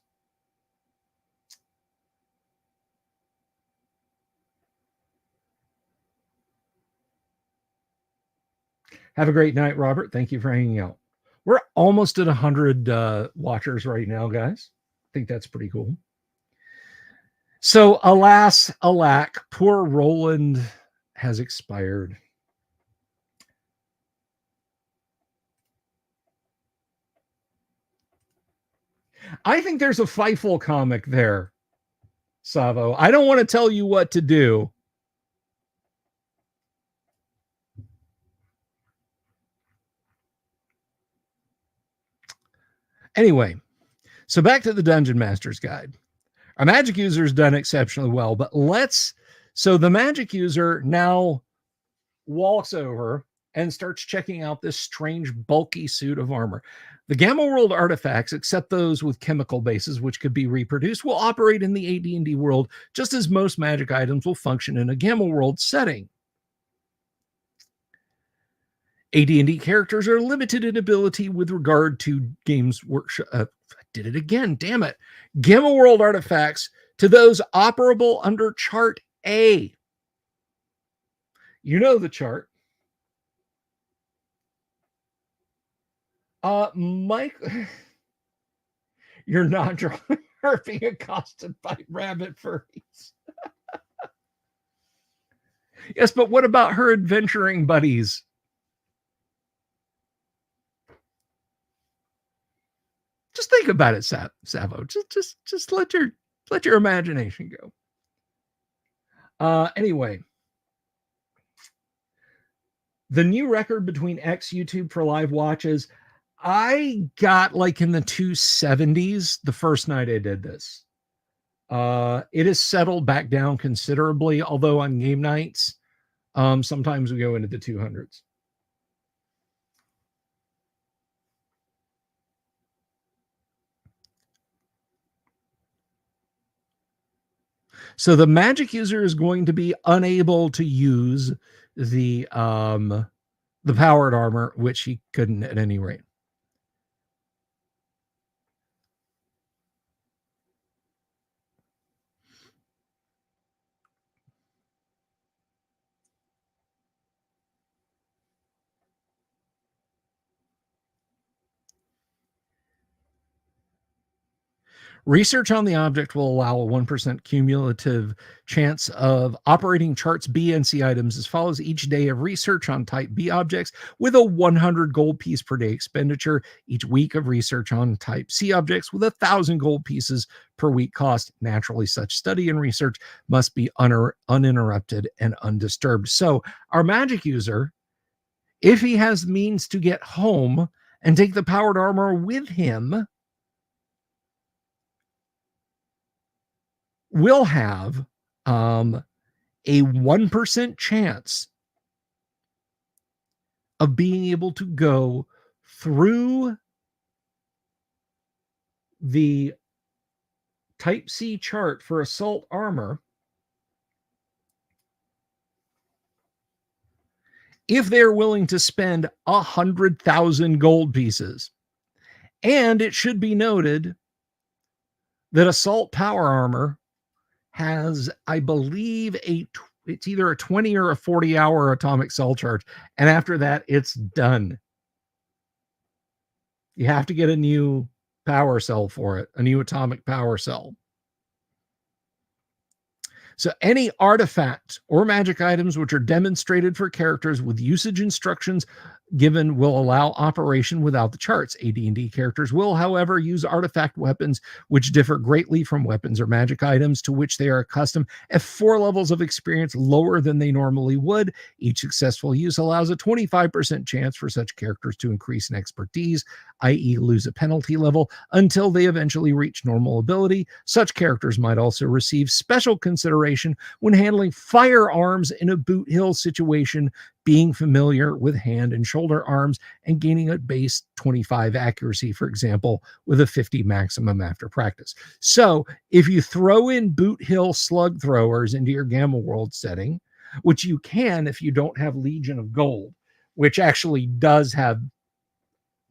A: Have a great night, Robert. Thank you for hanging out. We're almost at 100 watchers right now, guys. I think that's pretty cool. So, alas, alack, poor Roland has expired. I think there's a Fievel comic there, Savo. I don't want to tell you what to do. Anyway, so back to the Dungeon Master's Guide. Our magic user's done exceptionally well, but so the magic user now walks over and starts checking out this strange bulky suit of armor. The Gamma World artifacts, except those with chemical bases which could be reproduced, will operate in the AD&D world just as most magic items will function in a Gamma World setting. AD&D characters are limited in ability with regard to Games Workshop. I did it again, damn it. Gamma World artifacts to those operable under Chart A. You know the chart. Mike, you're not drawing or being accosted by rabbit furries. Yes, but what about her adventuring buddies? Just think about it, Savo. Just let your imagination go. Anyway, the new record between X YouTube for live watches. I got like in the 270s the first night I did this. It has settled back down considerably, although on game nights, sometimes we go into the 200s. So the magic user is going to be unable to use the powered armor, which he couldn't at any rate. Research on the object will allow a 1% cumulative chance of operating charts B and C items as follows: each day of research on type B objects with a 100 gold piece per day expenditure, each week of research on type C objects with 1,000 gold pieces per week cost. Naturally, such study and research must be uninterrupted and undisturbed. So our magic user, if he has means to get home and take the powered armor with him, will have a 1% chance of being able to go through the type C chart for assault armor if they're willing to spend 100,000 gold pieces. And it should be noted that assault power armor has, I believe, it's either a 20 or a 40-hour atomic cell charge, and after that it's done. You have to get a new power cell for it, a new atomic power cell. So any artifact or magic items which are demonstrated for characters with usage instructions given will allow operation without the charts. AD&D characters will, however, use artifact weapons which differ greatly from weapons or magic items to which they are accustomed at 4 levels of experience lower than they normally would. Each successful use allows a 25% chance for such characters to increase in expertise, i.e. lose a penalty level until they eventually reach normal ability. Such characters might also receive special consideration when handling firearms in a boot hill situation, being familiar with hand and shoulder arms and gaining a base 25 accuracy, for example, with a 50 maximum after practice. So if you throw in boot hill slug throwers into your Gamma World setting, which you can if you don't have Legion of Gold, which actually does have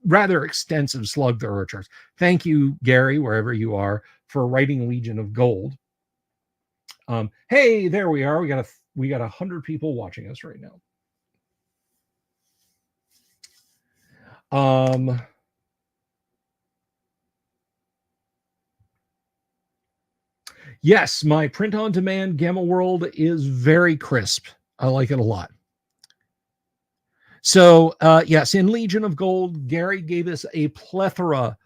A: rather extensive slug thrower charts. Thank you, Gary, wherever you are, for writing Legion of Gold. Hey, there we are. We got 100 people watching us right now. Yes, my print on demand Gamma World is very crisp. I like it a lot. So, yes, in Legion of Gold, Gary gave us a plethora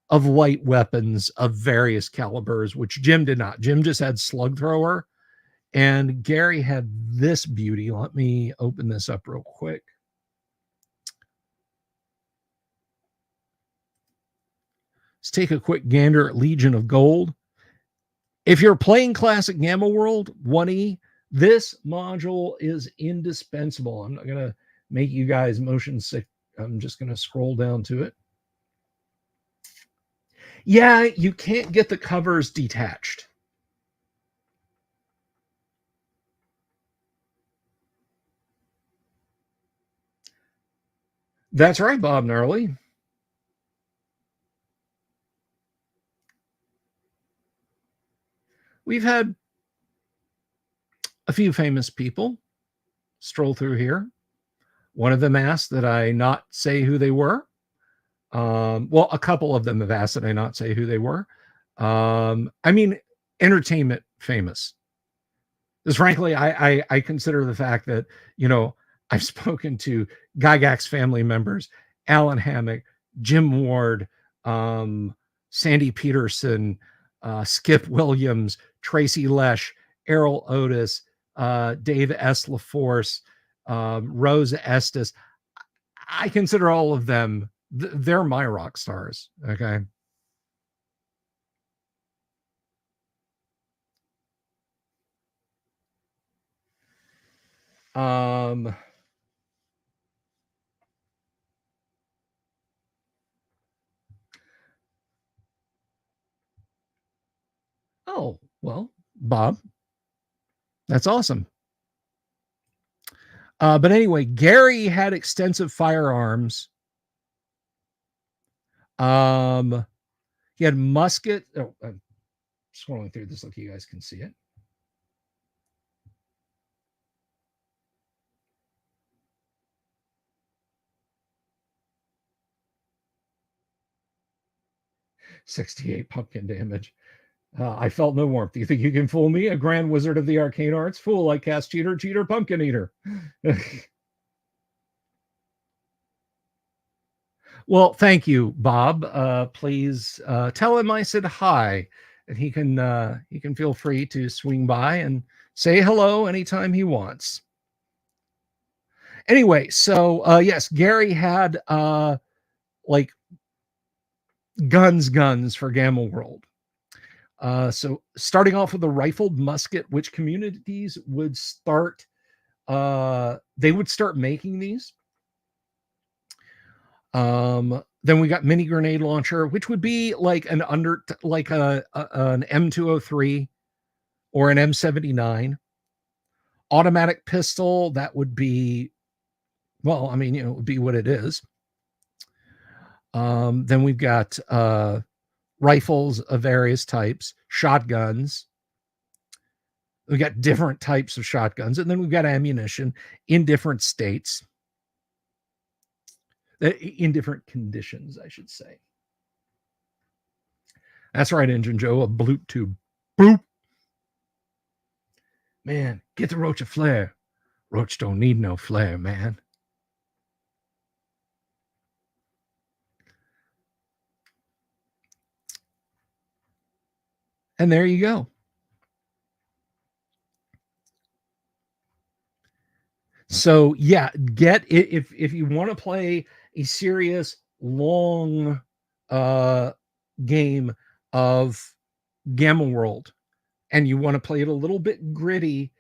A: of light weapons of various calibers, which Jim did not. Jim just had slug thrower, and Gary had this beauty. Let me open this up real quick. Let's take a quick gander at Legion of Gold. If you're playing classic Gamma World 1E, this module is indispensable. I'm not going to make you guys motion sick. I'm just going to scroll down to it. Yeah, you can't get the covers detached. That's right, Bob Gnarly. We've had a few famous people stroll through here. One of them asked that I not say who they were. Well, a couple of them have asked that I not say who they were. I mean, entertainment famous. Because frankly, I consider the fact that, I've spoken to Gygax family members, Alan Hammock, Jim Ward, Sandy Peterson, Skip Williams, Tracy Lesh, Errol Otis, Dave S. LaForce, Rose Estes. I consider all of them They're my rock stars. Okay. Um, oh, well, Bob, that's awesome. But anyway, Gary had extensive firearms. He had musket. Oh, I'm scrolling through this like you guys can see it. 68 pumpkin damage. I felt no warmth. You think you can fool me? A grand wizard of the arcane arts? Fool, I cast cheater, cheater, pumpkin eater. Well, thank you, Bob. Please tell him I said hi, and he can feel free to swing by and say hello anytime he wants. Anyway, so yes, Gary had like guns for Gamma World. So starting off with a rifled musket, which communities would start they would start making these. Then we got mini grenade launcher, which would be like an an M203 or an M79. Automatic pistol, that would be, well, I mean, it would be what it is. Then we've got rifles of various types, shotguns. We got different types of shotguns, and then we've got ammunition in different states, in different conditions, I should say. That's right, Engine Joe, a bloop tube. Boop. Man, get the Roach a flare. Roach don't need no flare, man. And there you go. So yeah, get it if you want to play a serious long game of Gamma World and you want to play it a little bit gritty.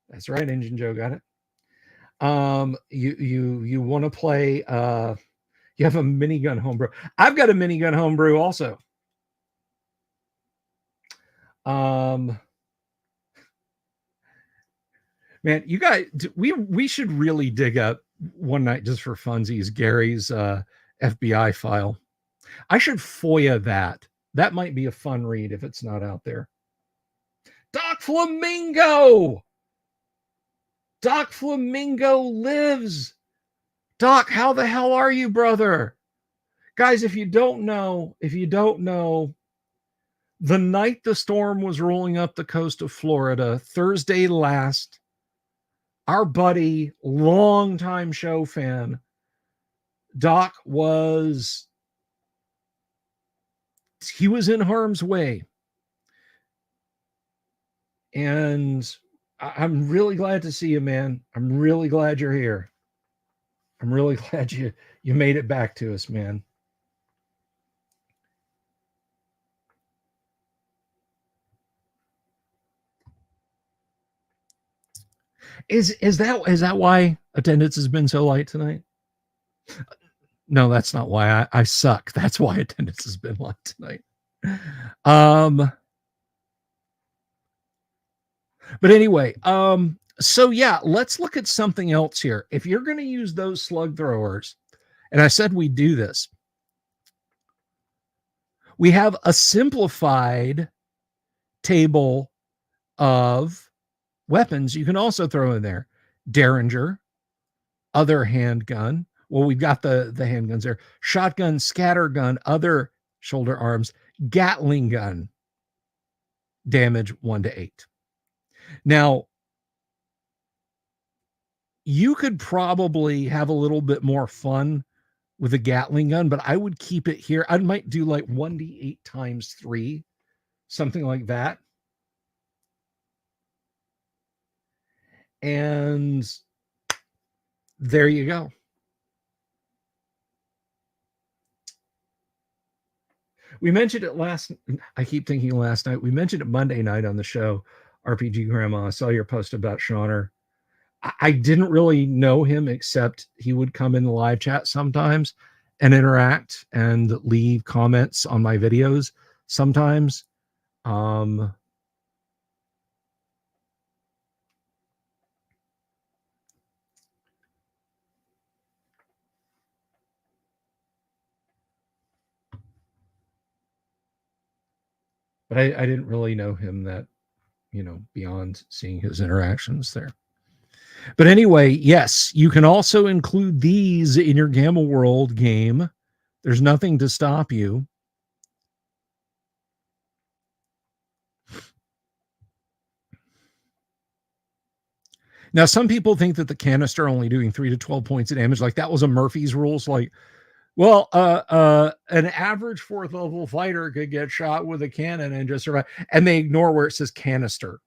A: That's right, Engine Joe got it. You want to play you have a minigun homebrew. I've got a minigun homebrew also. Man, you guys, we should really dig up one night just for funsies Gary's FBI file. I should FOIA that. That might be a fun read if it's not out there. Doc Flamingo! Doc Flamingo lives. Doc, how the hell are you, brother? Guys, if you don't know, the night the storm was rolling up the coast of Florida, Thursday last, our buddy, longtime show fan, Doc he was in harm's way. And I'm really glad to see you, man. I'm really glad you're here. I'm really glad you made it back to us, man. Is that why attendance has been so light tonight? No, that's not why. I suck. That's why attendance has been light tonight. But anyway, so yeah, let's look at something else here. If you're going to use those slug throwers, and I said we do this, we have a simplified table of weapons you can also throw in there. Derringer, other handgun. Well, we've got the handguns there. Shotgun, scattergun, other shoulder arms, Gatling gun, damage 1 to 8. Now, you could probably have a little bit more fun with a Gatling gun, but I would keep it here. I might do like 1d8 times 3, something like that. And there you go. We mentioned it I keep thinking last night. We mentioned it Monday night on the show, RPG Grandma. I saw your post about Shauner. I didn't really know him except he would come in the live chat sometimes and interact and leave comments on my videos sometimes. But I didn't really know him that, beyond seeing his interactions there. But anyway, yes, you can also include these in your Gamma World game. There's nothing to stop you. Now, some people think that the canister only doing 3 to 12 points of damage, like that was a Murphy's rules. Like, well, an average 4th level fighter could get shot with a cannon and just survive. And they ignore where it says canister.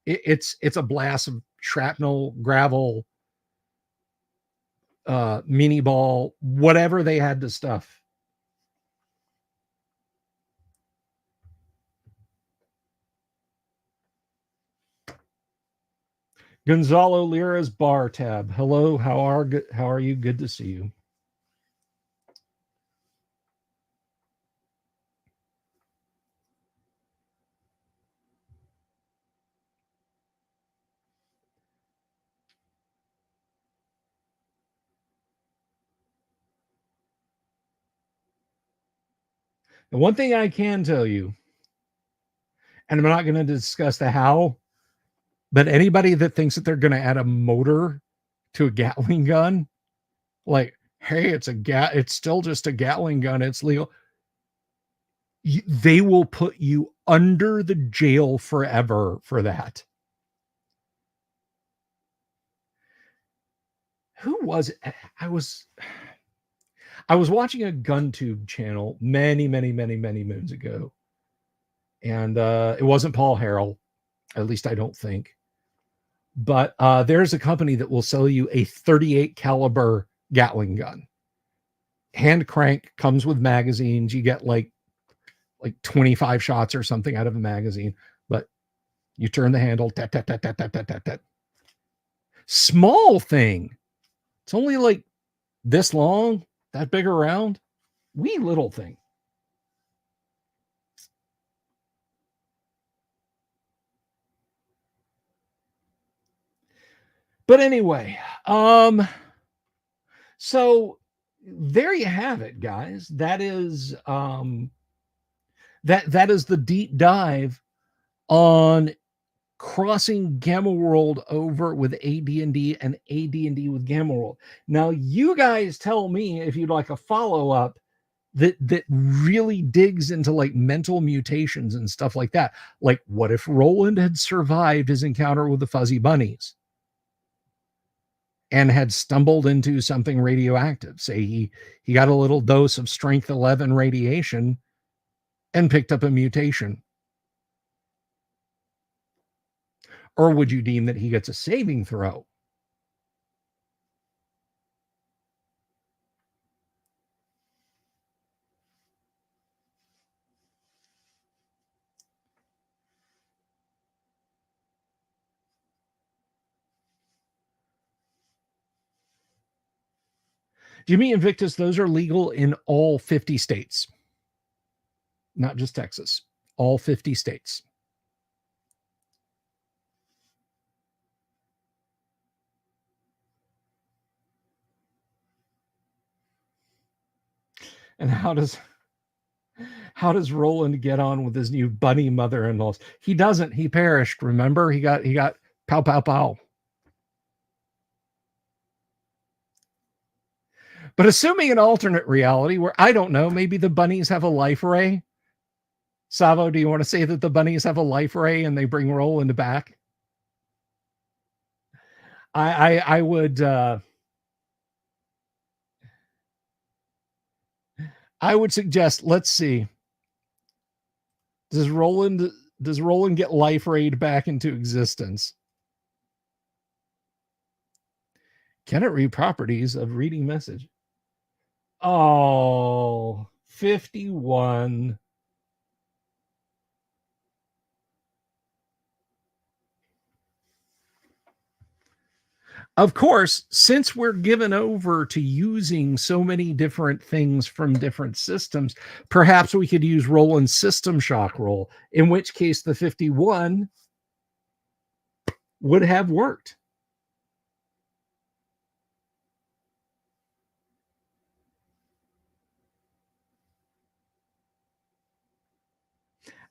A: It's a blast of shrapnel, gravel, mini ball, whatever they had to stuff. Gonzalo Lira's bar tab. Hello, how are you? Good to see you. And one thing I can tell you, and I'm not going to discuss the how, but anybody that thinks that they're going to add a motor to a Gatling gun, like, hey, it's still just a Gatling gun, it's legal. They will put you under the jail forever for that. Who was it? I was watching a GunTube channel many moons ago. And it wasn't Paul Harrell, at least I don't think. But there's a company that will sell you a 38 caliber Gatling gun. Hand crank, comes with magazines. You get like 25 shots or something out of a magazine, but you turn the handle, tat, tat, tat, tat, tat, tat, tat, tat. Small thing. It's only like this long, that big around. Wee little thing. But anyway, so there you have it, guys. That is that is the deep dive on crossing Gamma World over with AD&D and AD&D with Gamma World. Now, you guys tell me if you'd like a follow-up that really digs into like mental mutations and stuff like that. Like, what if Roland had survived his encounter with the fuzzy bunnies and had stumbled into something radioactive? Say he got a little dose of strength 11 radiation and picked up a mutation. Or would you deem that he gets a saving throw? Jimmy Invictus, those are legal in all 50 states, not just Texas, all 50 states. And how does Roland get on with his new bunny mother-in-laws? He doesn't. He perished. Remember, he got pow pow pow. But assuming an alternate reality where, I don't know, maybe the bunnies have a life ray. Savo, do you want to say that the bunnies have a life ray and they bring Roland back? I would suggest, let's see. Does Roland get life rayed back into existence? Can it read properties of reading message? Oh, 51. Of course, since we're given over to using so many different things from different systems, perhaps we could use Roland's system shock roll, in which case the 51 would have worked.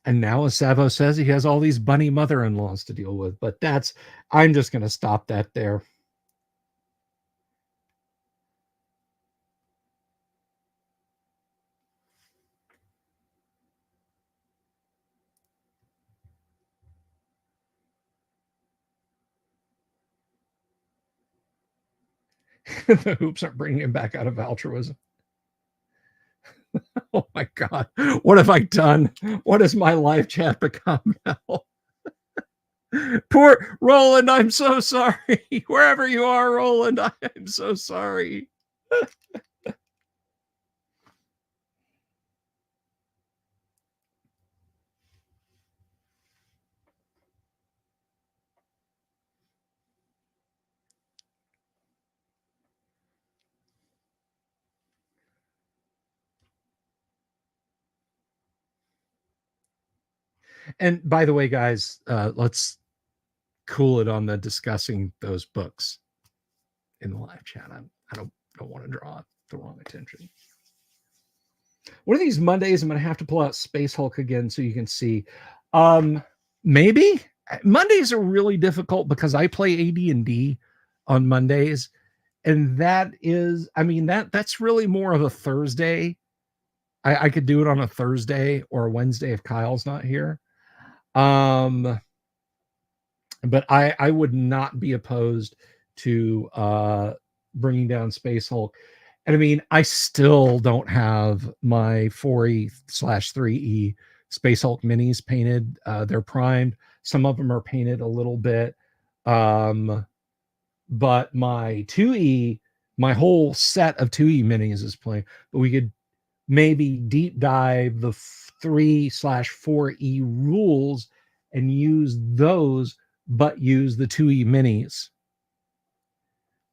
A: And now, as Savo says, he has all these bunny mother-in-laws to deal with. But I'm just going to stop that there. The hoops aren't bringing him back out of altruism. Oh my God. What have I done? What has my life chat become now? Poor Roland, I'm so sorry. Wherever you are, Roland, I'm so sorry. And by the way, guys, let's cool it on the discussing those books in the live chat. I don't want to draw the wrong attention. One of these Mondays, I'm going to have to pull out Space Hulk again so you can see. Maybe Mondays are really difficult because I play AD&D on Mondays, and that is, I mean, that's really more of a Thursday. I could do it on a Thursday or a Wednesday if Kyle's not here. But I would not be opposed to bringing down Space Hulk. And I mean, I still don't have my 4E/3E Space Hulk minis painted. They're primed. Some of them are painted a little bit. But my 2E, my whole set of 2E minis is playing. But we could maybe deep dive the 3/4E rules and use those, but use the 2E minis.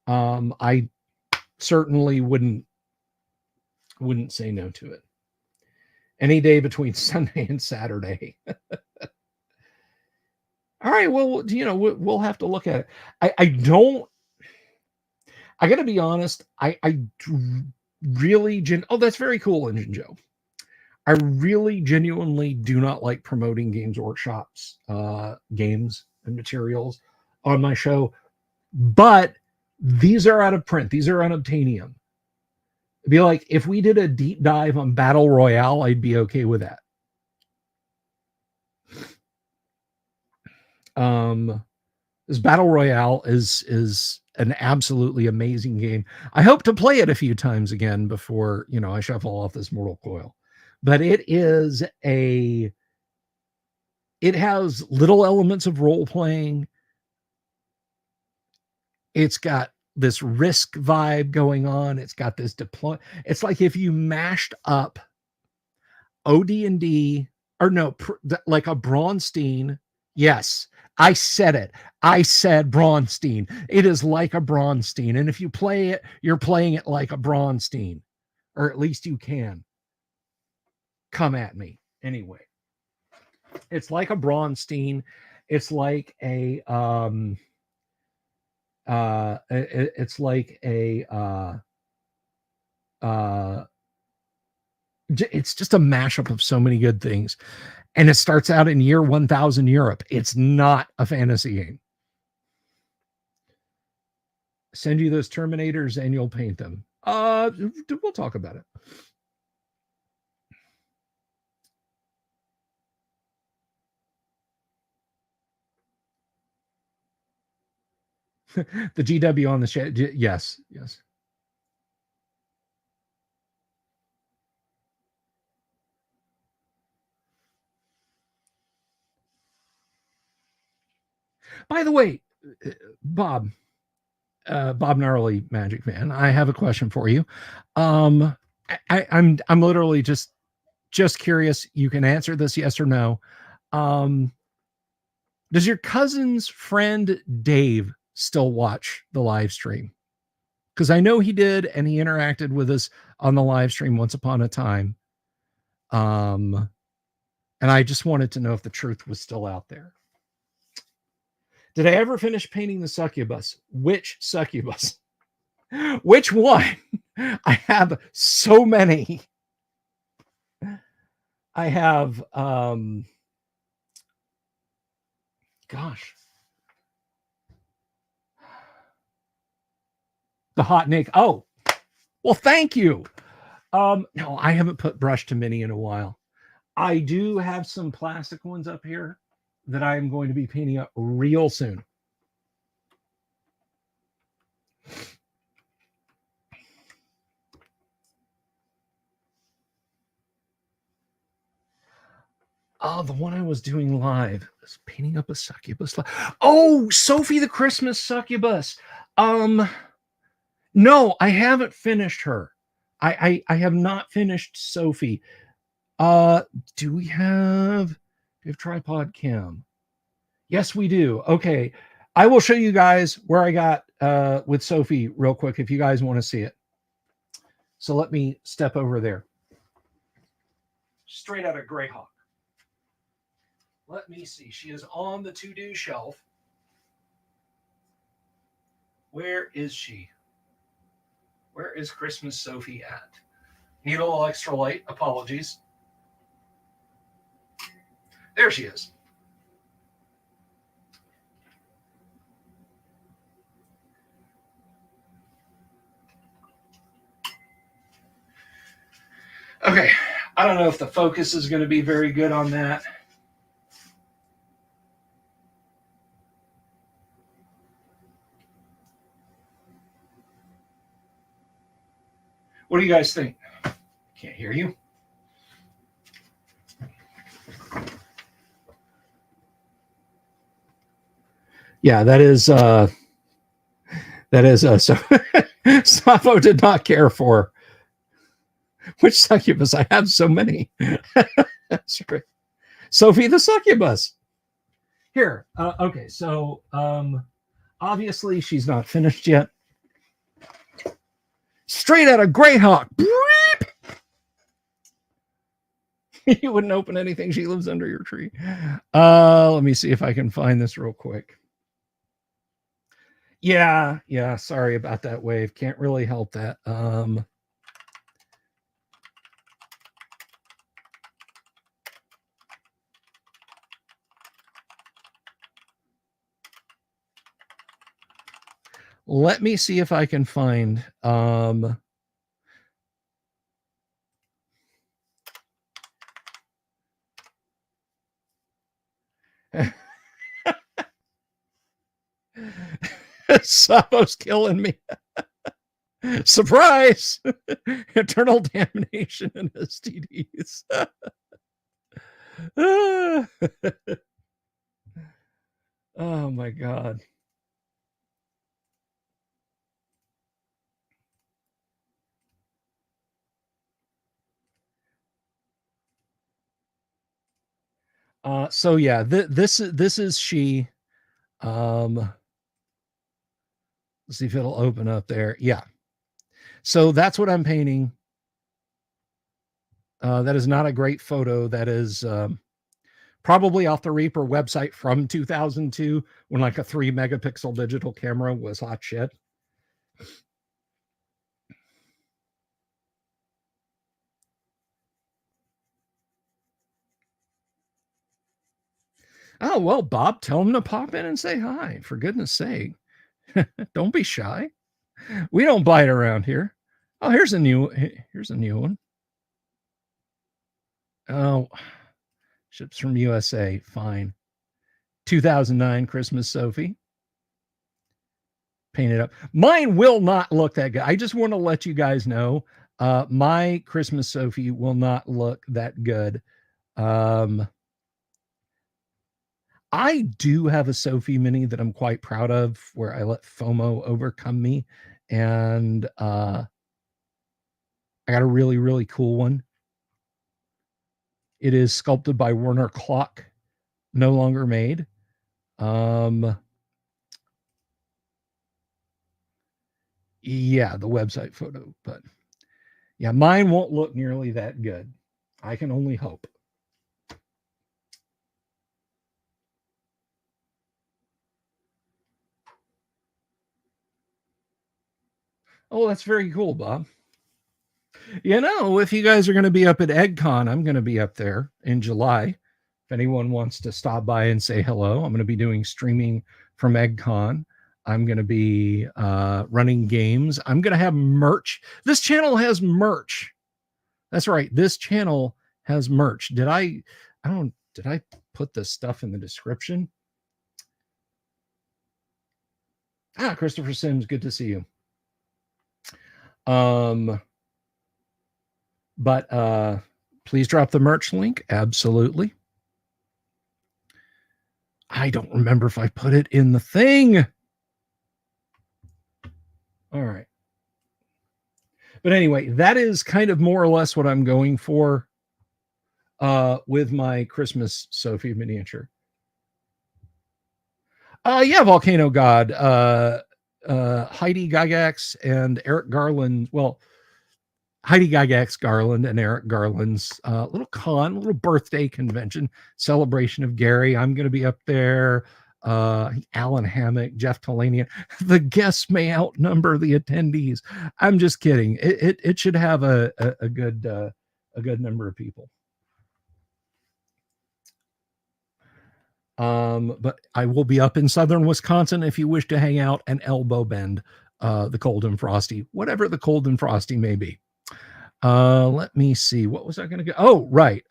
A: I certainly wouldn't say no to it. Any day between Sunday and Saturday. All right, well, we'll have to look at it. I got to be honest, I really oh, that's very cool, Engine Joe. I really genuinely do not like promoting Games Workshop's games and materials on my show, but these are out of print. These are unobtainium. It'd be like if we did a deep dive on Battle Royale, I'd be okay with that. This Battle Royale is an absolutely amazing game. I hope to play it a few times again before, I shuffle off this mortal coil. But it has little elements of role playing. It's got this Risk vibe going on. It's got this deploy. It's like if you mashed up OD&D, or no, like a Braunstein. Yes, I said it. I said Braunstein. It is like a Braunstein. And if you play it, you're playing it like a Braunstein, or at least you can. Come at me. Anyway, it's like a Braunstein. It's like a it's like a it's just a mashup of so many good things, and it starts out in year 1000 Europe. It's not a fantasy game. Send you those Terminators and you'll paint them. We'll talk about it. The GW on the chat. Yes. By the way, Bob Gnarly Magic Man, I have a question for you. I'm literally just curious. You can answer this yes or no. Does your cousin's friend Dave still watch the live stream? Because I know he did, and he interacted with us on the live stream once upon a time. And I just wanted to know if the truth was still out there. Did I ever finish painting the succubus? Which succubus? Which one? I have so many. I have, gosh. The hot Nick. Oh, well, thank you. No, I haven't put brush to mini in a while. I do have some plastic ones up here that I'm going to be painting up real soon. Oh, the one I was doing live is painting up a succubus. Oh, Sophie the Christmas succubus. No, I haven't finished her. I have not finished Sophie. Do we have tripod cam? Yes, we do. Okay. I will show you guys where I got with Sophie real quick if you guys want to see it. So let me step over there. Straight out of Greyhawk. Let me see. She is on the to-do shelf. Where is she? Where is Christmas Sophie at? Need a little extra light. Apologies. There she is. Okay. I don't know if the focus is going to be very good on that. What do you guys think? Can't hear you. Yeah, that is so Sappho did not care for. Which succubus? I have so many. That's right. Sophie the succubus. Here. Okay, so obviously she's not finished yet. Straight out of Greyhawk. You wouldn't open anything. She lives under your tree. Let me see if I can find this real quick. Yeah. Sorry about that, Wave. Can't really help that. Let me see if I can find Sappho's killing me. Surprise! Eternal damnation and STDs. Oh my God. So yeah, this is she. Let's see if it'll open up there. Yeah. So that's what I'm painting. That is not a great photo. That is probably off the Reaper website from 2002 when like a 3 megapixel digital camera was hot shit. Oh, well, Bob, tell him to pop in and say hi, for goodness sake. Don't be shy. We don't bite around here. Oh, here's a new one. Oh, ships from USA. Fine. 2009 Christmas Sophie. Paint it up. Mine will not look that good. I just want to let you guys know my Christmas Sophie will not look that good. I do have a Sophie mini that I'm quite proud of where I let FOMO overcome me. And I I got a really, really cool one. It is sculpted by Werner Klock, no longer made. Yeah, the website photo, but yeah, mine won't look nearly that good. I can only hope. Oh, that's very cool, Bob. If you guys are going to be up at EggCon, I'm going to be up there in July. If anyone wants to stop by and say hello, I'm going to be doing streaming from EggCon. I'm going to be running games. I'm going to have merch. This channel has merch. That's right. This channel has merch. Did I put the stuff in the description? Christopher Sims, good to see you. But please drop the merch link. Absolutely. I don't remember if I put it in the thing. All right. But anyway, that is kind of more or less what I'm going for with my Christmas Sophie miniature. Yeah, Volcano God. Heidi Gygax and Eric Garland. Well, Heidi Gygax Garland and Eric Garland's little birthday convention celebration of Gary. I'm going to be up there. Alan Hammock, Jeff Talanian. The guests may outnumber the attendees. I'm just kidding. It should have a good number of people. But I will be up in southern Wisconsin if you wish to hang out and elbow bend the cold and frosty, whatever the cold and frosty may be. Let me see. What was I going to go? Oh, right.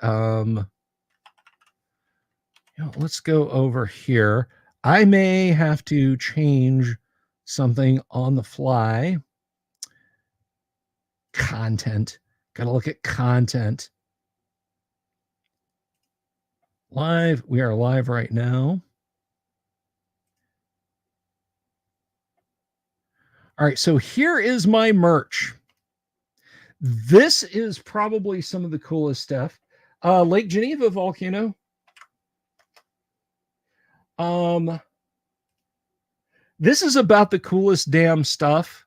A: Let's go over here. I may have to change something on the fly. Content. Got to look at content. Live. We are live right now. All right. So here is my merch. This is probably some of the coolest stuff. Lake Geneva volcano. This is about the coolest damn stuff.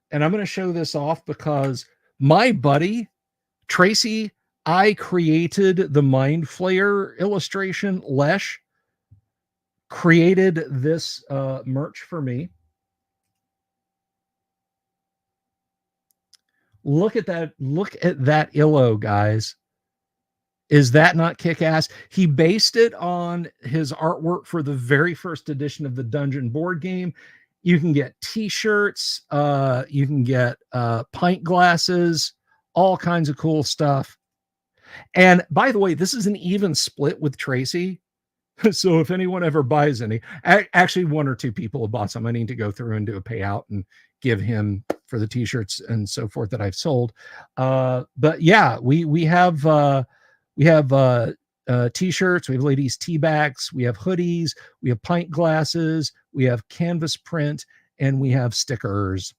A: And I'm going to show this off because my buddy, Tracy, I created the Mind Flayer illustration. Lesh created this merch for me. Look at that. Look at that illo, guys. Is that not kick-ass? He based it on his artwork for the very first edition of the Dungeon board game. You can get t-shirts, you can get pint glasses, all kinds of cool stuff. And by the way, this is an even split with Tracy. So if anyone ever buys any, actually one or two people have bought some. I need to go through and do a payout and give him for the t-shirts and so forth that I've sold. But yeah, we have t-shirts, we have ladies tea bags, we have hoodies, we have pint glasses, we have canvas print, and we have stickers.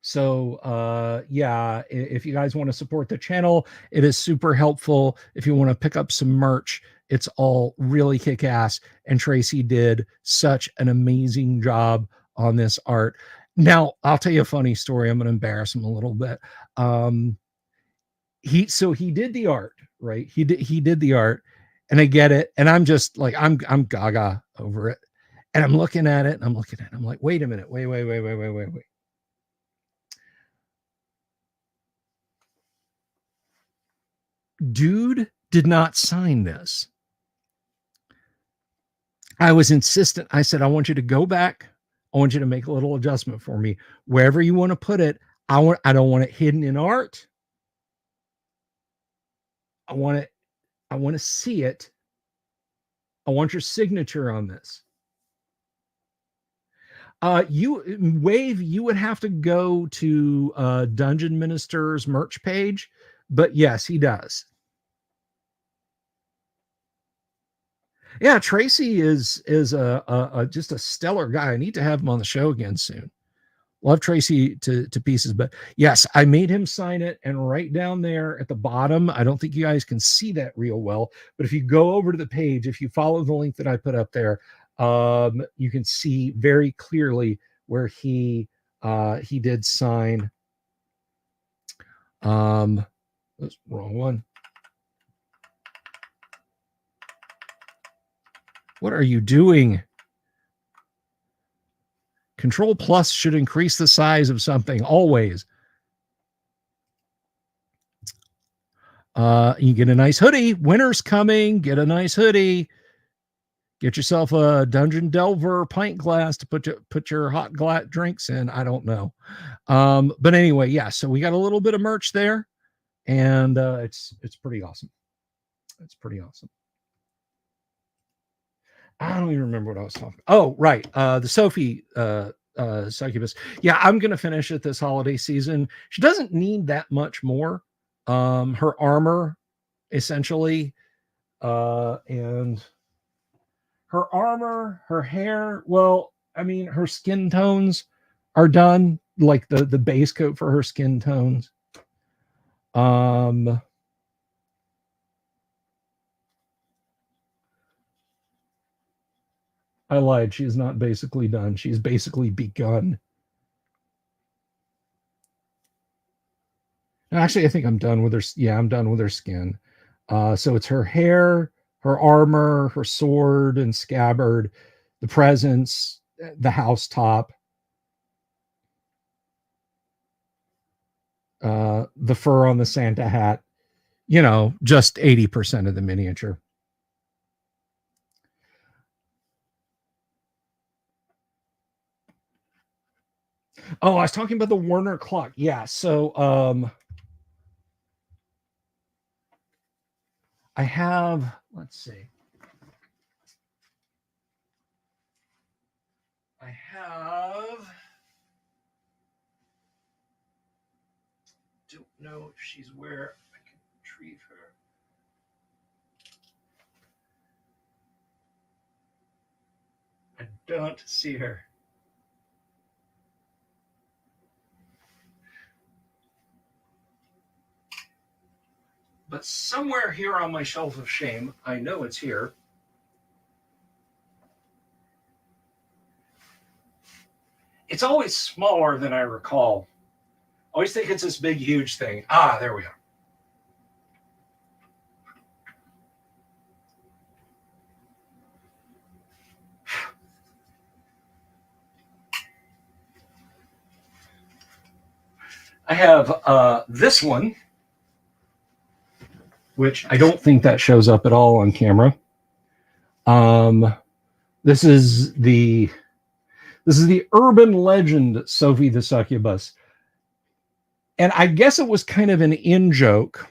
A: So yeah, if you guys want to support the channel, it is super helpful. If you want to pick up some merch, it's all really kick-ass. And Tracy did such an amazing job on this art. Now, I'll tell you a funny story. I'm going to embarrass him a little bit. He did the art, right? He did the art, and I get it. And I'm just like, I'm gaga over it. And I'm looking at it, and I'm like, wait a minute. Wait. Dude did not sign this. I was insistent. I said, I want you to go back. I want you to make a little adjustment for me. Wherever you want to put it, I don't want it hidden in art. I want to see it. I want your signature on this. You would have to go to Dungeon Minister's merch page, but yes, he does. Yeah, Tracy is just a stellar guy. I need to have him on the show again soon. Love Tracy to pieces, but yes, I made him sign it. And right down there at the bottom, I don't think you guys can see that real well, but if you go over to the page, if you follow the link that I put up there, you can see very clearly where he did sign. That's wrong one. What are you doing? Control plus should increase the size of something always. You get a nice hoodie. Winter's coming. Get a nice hoodie. Get yourself a Dungeon Delver pint glass to put your hot drinks in. I don't know. But anyway, yeah. So we got a little bit of merch there, and it's pretty awesome. It's pretty awesome. I don't even remember what I was talking about. Oh, right. The Sophie succubus. Yeah, I'm gonna finish it this holiday season. She doesn't need that much more. Her armor, essentially, and her armor, her hair. Well, I mean, her skin tones are done, like the base coat for her skin tones. I lied. She is not basically done. She's basically begun. Actually, I think I'm done with her. Yeah, I'm done with her skin. So it's her hair, her armor, her sword and scabbard, the presents, the housetop, the fur on the Santa hat. You know, just 80% of the miniature. Oh, I was talking about the Warner clock. Yeah, so I have, let's see. I have, don't know if she's where I can retrieve her. I don't see her. But somewhere here on my shelf of shame, I know it's here. It's always smaller than I recall. I always think it's this big, huge thing. Ah, there we are. I have this one, which I don't think that shows up at all on camera. This is the urban legend Sophie the Succubus. And I guess it was kind of an in joke.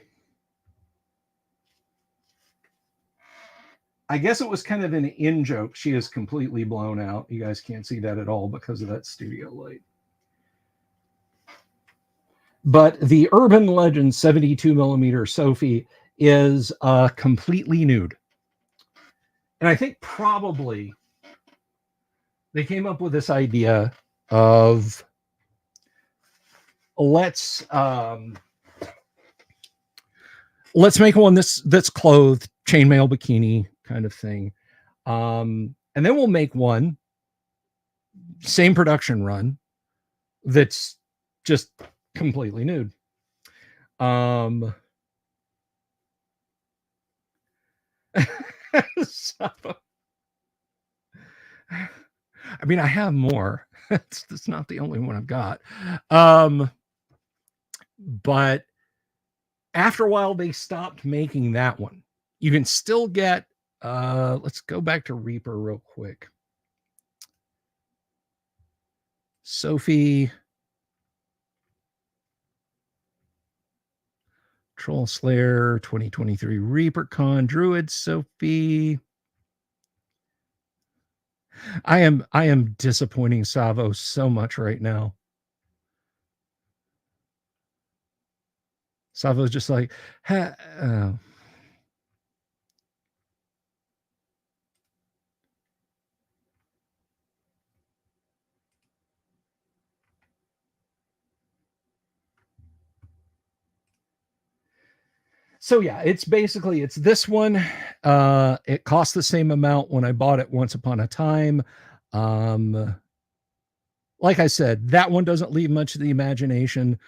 A: She is completely blown out. You guys can't see that at all because of that studio light. But the urban legend 72 millimeter Sophie is completely nude. And I think probably they came up with this idea of let's make one that's clothed, chainmail bikini kind of thing. And then we'll make one, same production run, that's just completely nude. So, I mean, I have more. That's not the only one I've got. But after a while, they stopped making that one. You can still get, let's go back to Reaper real quick. Sophie, Troll Slayer 2023 ReaperCon Druid Sophie. I am disappointing Savo so much right now. Savo's just like, So yeah, it's this one. It cost the same amount when I bought it once upon a time. Like I said, that one doesn't leave much to the imagination.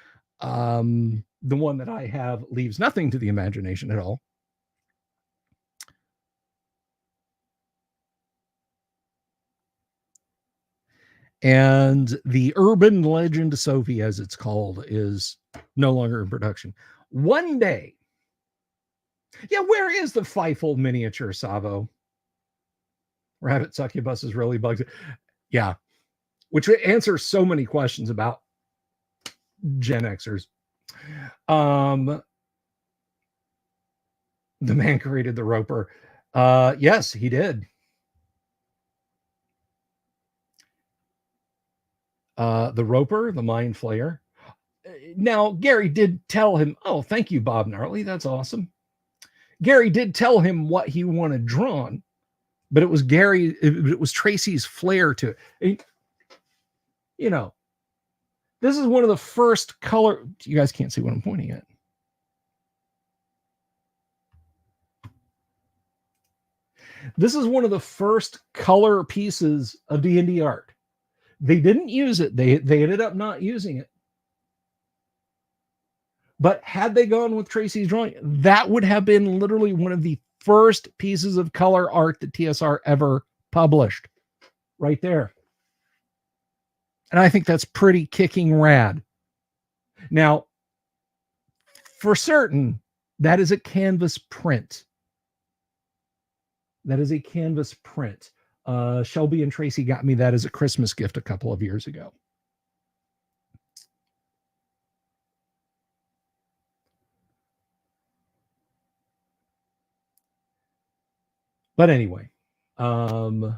A: The one that I have leaves nothing to the imagination at all. And the urban legend Sophie, as it's called, is no longer in production. One day, yeah, where is the Feifel miniature, Savo? Rabbit succubus really bugs it. Yeah, which answers so many questions about Gen Xers. The man created the roper. Yes, he did. The roper, the mind flayer. Now, Gary did tell him, oh, thank you, Bob Gnarly. That's awesome. Gary did tell him what he wanted drawn, but it was it was Tracy's flair to it. You know, this is one of the first color. You guys can't see what I'm pointing at. This is one of the first color pieces of D&D art. They didn't use it. They ended up not using it. But had they gone with Tracy's drawing, that would have been literally one of the first pieces of color art that TSR ever published. Right there. And I think that's pretty kicking rad. Now, for certain, that is a canvas print. That is a canvas print. Shelby and Tracy got me that as a Christmas gift a couple of years ago. But anyway, so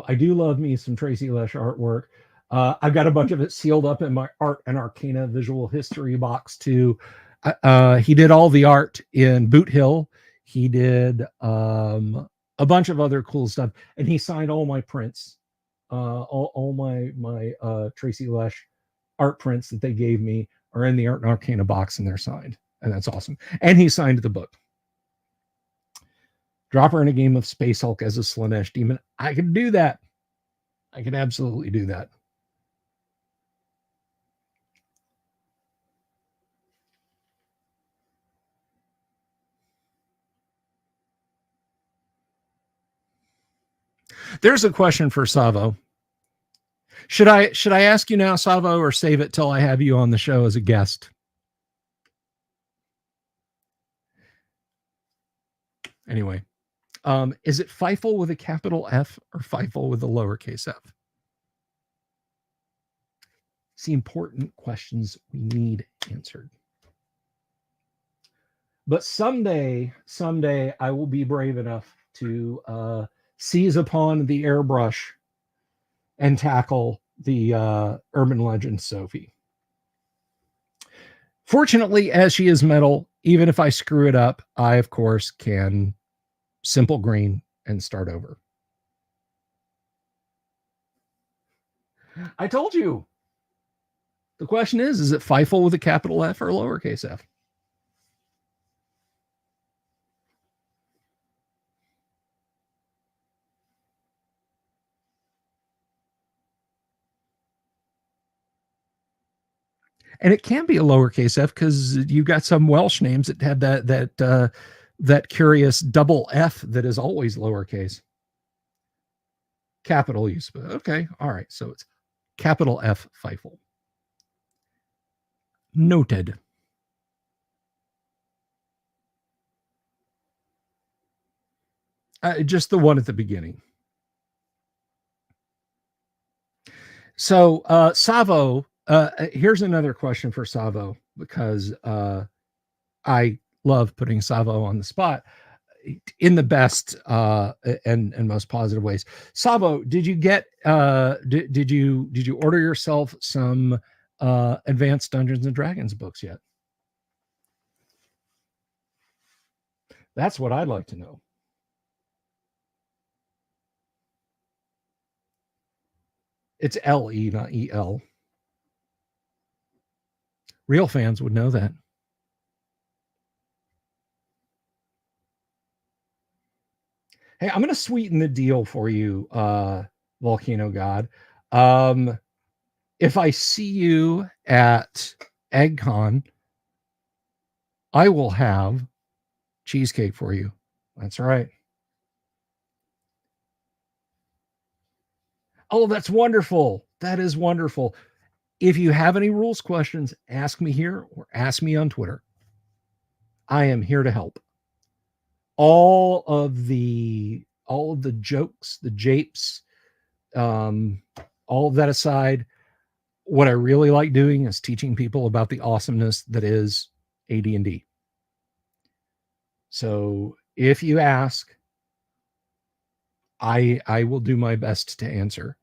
A: I do love me some Tracy Lesh artwork. I've got a bunch of it sealed up in my Art and Arcana visual history box too. He did all the art in Boot Hill. He did a bunch of other cool stuff, and he signed all my prints, all my Tracy Lesh art prints that they gave me are in the Art and Arcana box, and they're signed, and that's awesome. And he signed the book. Drop her in a game of Space Hulk as a Slaanesh demon. I could do that. I could absolutely do that. There's a question for Savo. Should I ask you now, Savo, or save it till I have you on the show as a guest? Anyway, is it Feifel with a capital F or Feifel with a lowercase f? It's the important questions we need answered. But someday, I will be brave enough to seize upon the airbrush and tackle the urban legend Sophie. Fortunately, as she is metal, even if I screw it up, I, of course, can simple green and start over. I told you. The question is it Feifel with a capital F or lowercase f? And it can be a lowercase f because you've got some Welsh names that have that curious double F that is always lowercase. Capital use. Okay, all right. So it's capital F Feifel. Noted. Just the one at the beginning. So Savo, here's another question for Savo because I love putting Savo on the spot in the best and most positive ways. Savo, did you get did you order yourself some advanced Dungeons and Dragons books yet? That's what I'd like to know. It's LE, not EL. Real fans would know that. Hey, I'm going to sweeten the deal for you, Volcano God. If I see you at EggCon, I will have cheesecake for you. That's right. Oh, that's wonderful. That is wonderful. If you have any rules questions, ask me here or ask me on Twitter. I am here to help. All of the jokes, the japes, all of that aside, what I really like doing is teaching people about the awesomeness that is AD&D. So if you ask, I will do my best to answer.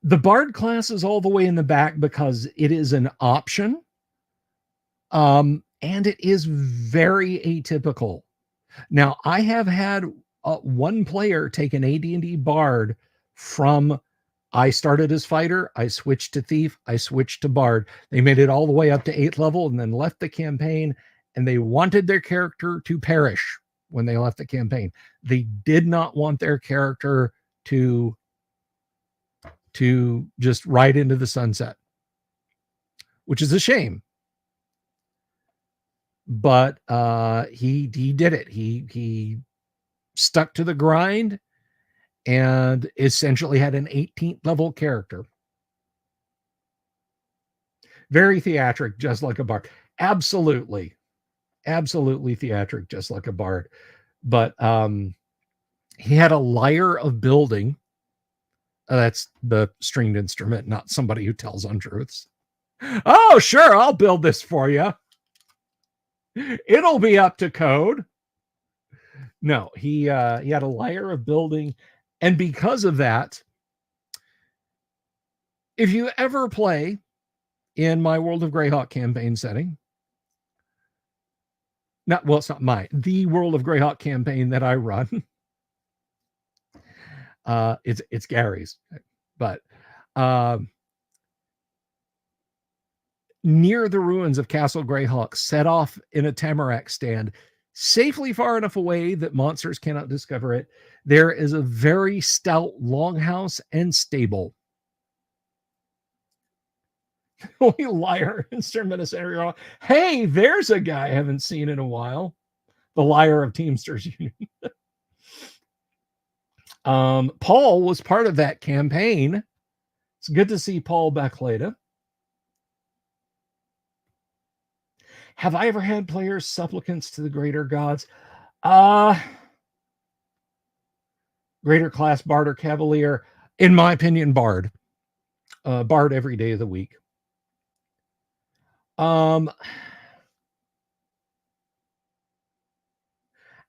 A: The Bard class is all the way in the back because it is an option. And it is very atypical. Now, I have had one player take an AD&D Bard from I started as fighter, I switched to thief, I switched to bard. They made it all the way up to 8th level and then left the campaign, and they wanted their character to perish when they left the campaign. They did not want their character to just ride into the sunset, which is a shame. But he did it. He stuck to the grind and essentially had an 18th level character. Very theatric, just like a bard. Absolutely theatric, just like a bard. But he had a lyre of building. That's the stringed instrument, not somebody who tells untruths. Oh, sure, I'll build this for you. It'll be up to code. No, he had a lyre of building, and because of that, if you ever play in my World of Greyhawk campaign setting, it's not the World of Greyhawk campaign that I run. It's Gary's, but near the ruins of Castle Greyhawk, set off in a tamarack stand, safely far enough away that monsters cannot discover it, there is a very stout longhouse and stable. Only lyre instrument is every. Hey, there's a guy I haven't seen in a while. The Lyre of Teamsters Union. Paul was part of that campaign. It's good to see Paul back later. Have I ever had players supplicants to the greater gods? Greater class bard or cavalier? In my opinion, bard. Bard every day of the week. I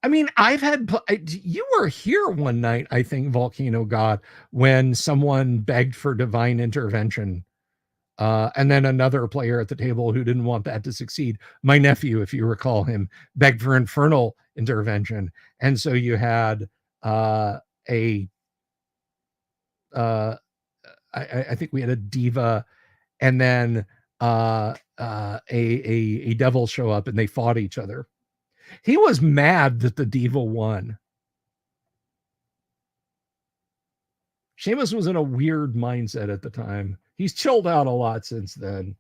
A: mean, I've had, you were here one night, I think, Volcano God, when someone begged for divine intervention. And then another player at the table who didn't want that to succeed, my nephew, if you recall him, begged for infernal intervention. And so you had I think we had a diva, and then a devil show up, and they fought each other. He was mad that the diva won. Seamus was in a weird mindset at the time. He's chilled out a lot since then.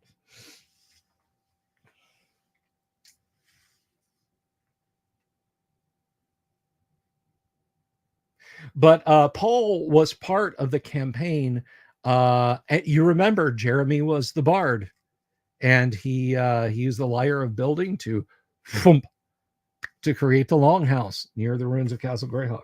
A: But Paul was part of the campaign. You remember Jeremy was the bard, and he used the lyre of building to create the longhouse near the ruins of Castle Greyhawk.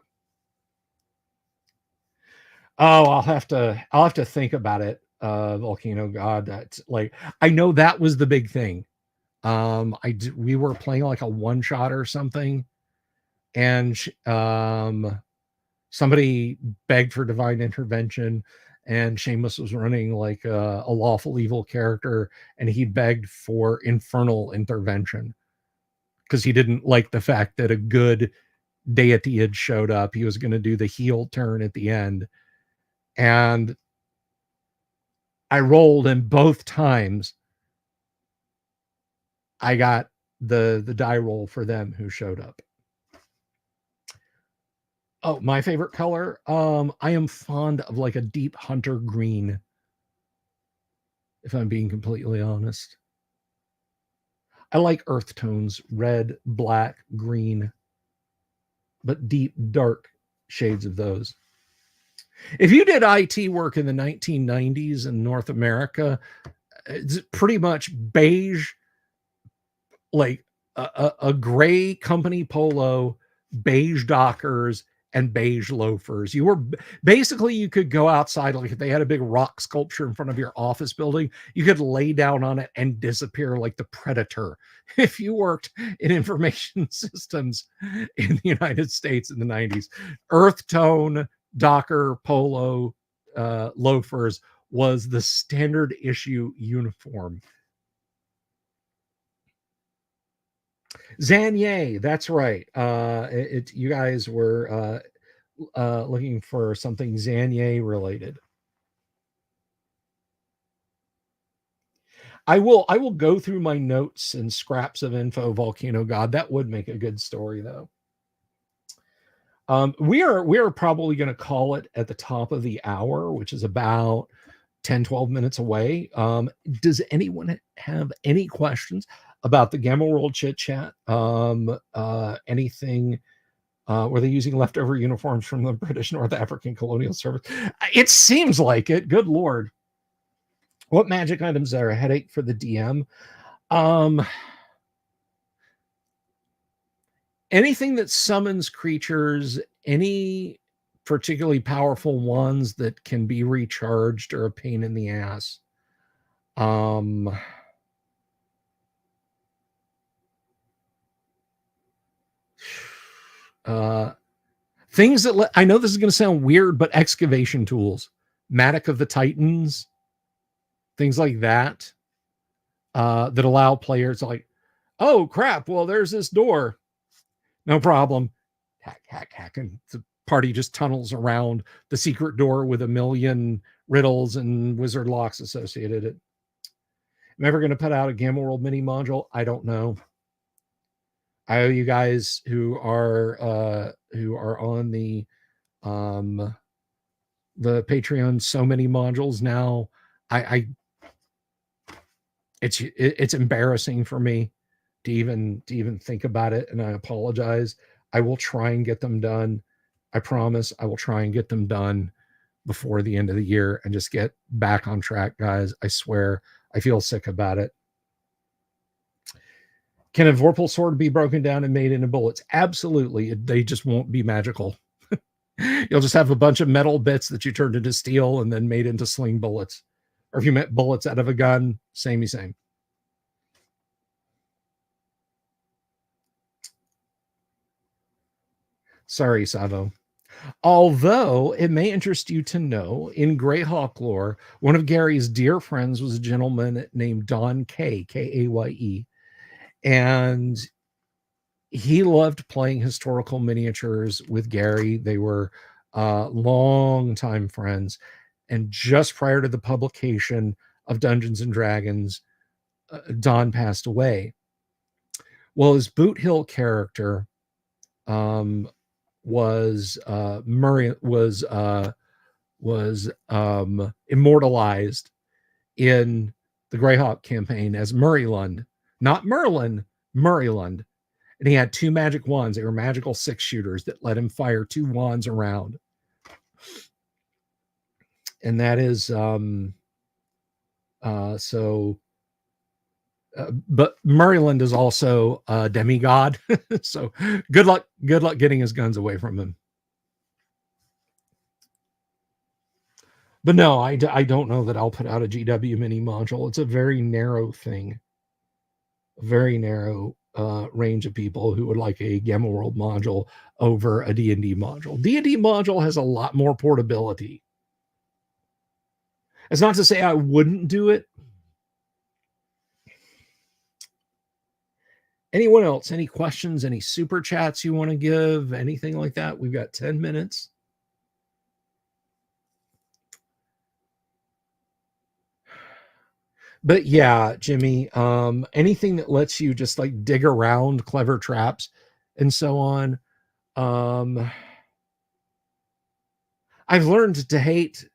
A: Oh, I'll have to think about it. Volcano God, that's like, I know that was the big thing. We were playing like a one shot or something, and somebody begged for divine intervention, and Seamus was running like a lawful evil character, and he begged for infernal intervention because he didn't like the fact that a good deity had showed up. He was going to do the heel turn at the end, and I rolled, and both times I got the die roll for them who showed up. Oh, my favorite color. I am fond of like a deep hunter green, if I'm being completely honest. I like earth tones, red, black, green, but deep, dark shades of those. If you did IT work in the 1990s in North America, it's pretty much beige, like a gray company polo, beige Dockers, and beige loafers. You were basically, you could go outside, like if they had a big rock sculpture in front of your office building, you could lay down on it and disappear like the Predator. If you worked in information systems in the United States in the 90s, earth tone Docker polo loafers was the standard issue uniform. Xanye, that's right. You guys were looking for something Xanye related. I will go through my notes and scraps of info. Volcano God, that would make a good story though. We are probably going to call it at the top of the hour, which is about 10-12 minutes away. Does anyone have any questions about the Gamma World Chit Chat? Anything? Were they using leftover uniforms from the British North African Colonial Service? It seems like it. Good Lord. What magic items are a headache for the DM? Anything that summons creatures, any particularly powerful ones that can be recharged are a pain in the ass. Things that I know this is going to sound weird, but excavation tools, Matic of the Titans, things like that, that allow players like, oh crap, well there's this door, no problem, hack, and the party just tunnels around the secret door with a million riddles and wizard locks associated. It. I'm ever going to put out a Gamma World mini module? I don't know. I owe you guys who are on the Patreon so many modules now. It's embarrassing for me to even think about it, and I apologize. I will try and get them done. I promise I will try and get them done before the end of the year and just get back on track, guys. I swear. I feel sick about it. Can a Vorpal sword be broken down and made into bullets? Absolutely. They just won't be magical. You'll just have a bunch of metal bits that you turned into steel and then made into sling bullets. Or if you met bullets out of a gun, same. Sorry, Savo. Although it may interest you to know, in Greyhawk lore, one of Gary's dear friends was a gentleman named Don Kaye, Kaye, and he loved playing historical miniatures with Gary. They were long-time friends, and just prior to the publication of Dungeons and Dragons, Don passed away. Well, his Boot Hill character was immortalized in the Greyhawk campaign as Murray-Lund, not Merlin, Murray-Lund. And he had two magic wands. They were magical 6-shooters that let him fire 2 wands around. And that is but Murray-Lund is also a demigod. So good luck getting his guns away from him. But no, I don't know that I'll put out a GW mini module. It's a very narrow thing. A very narrow range of people who would like a Gamma World module over a D&D module. D&D module has a lot more portability. It's not to say I wouldn't do it. Anyone else? Any questions? Any super chats you want to give? Anything like that? We've got 10 minutes. But yeah, Jimmy, anything that lets you just like dig around clever traps and so on. Um, I've learned to hate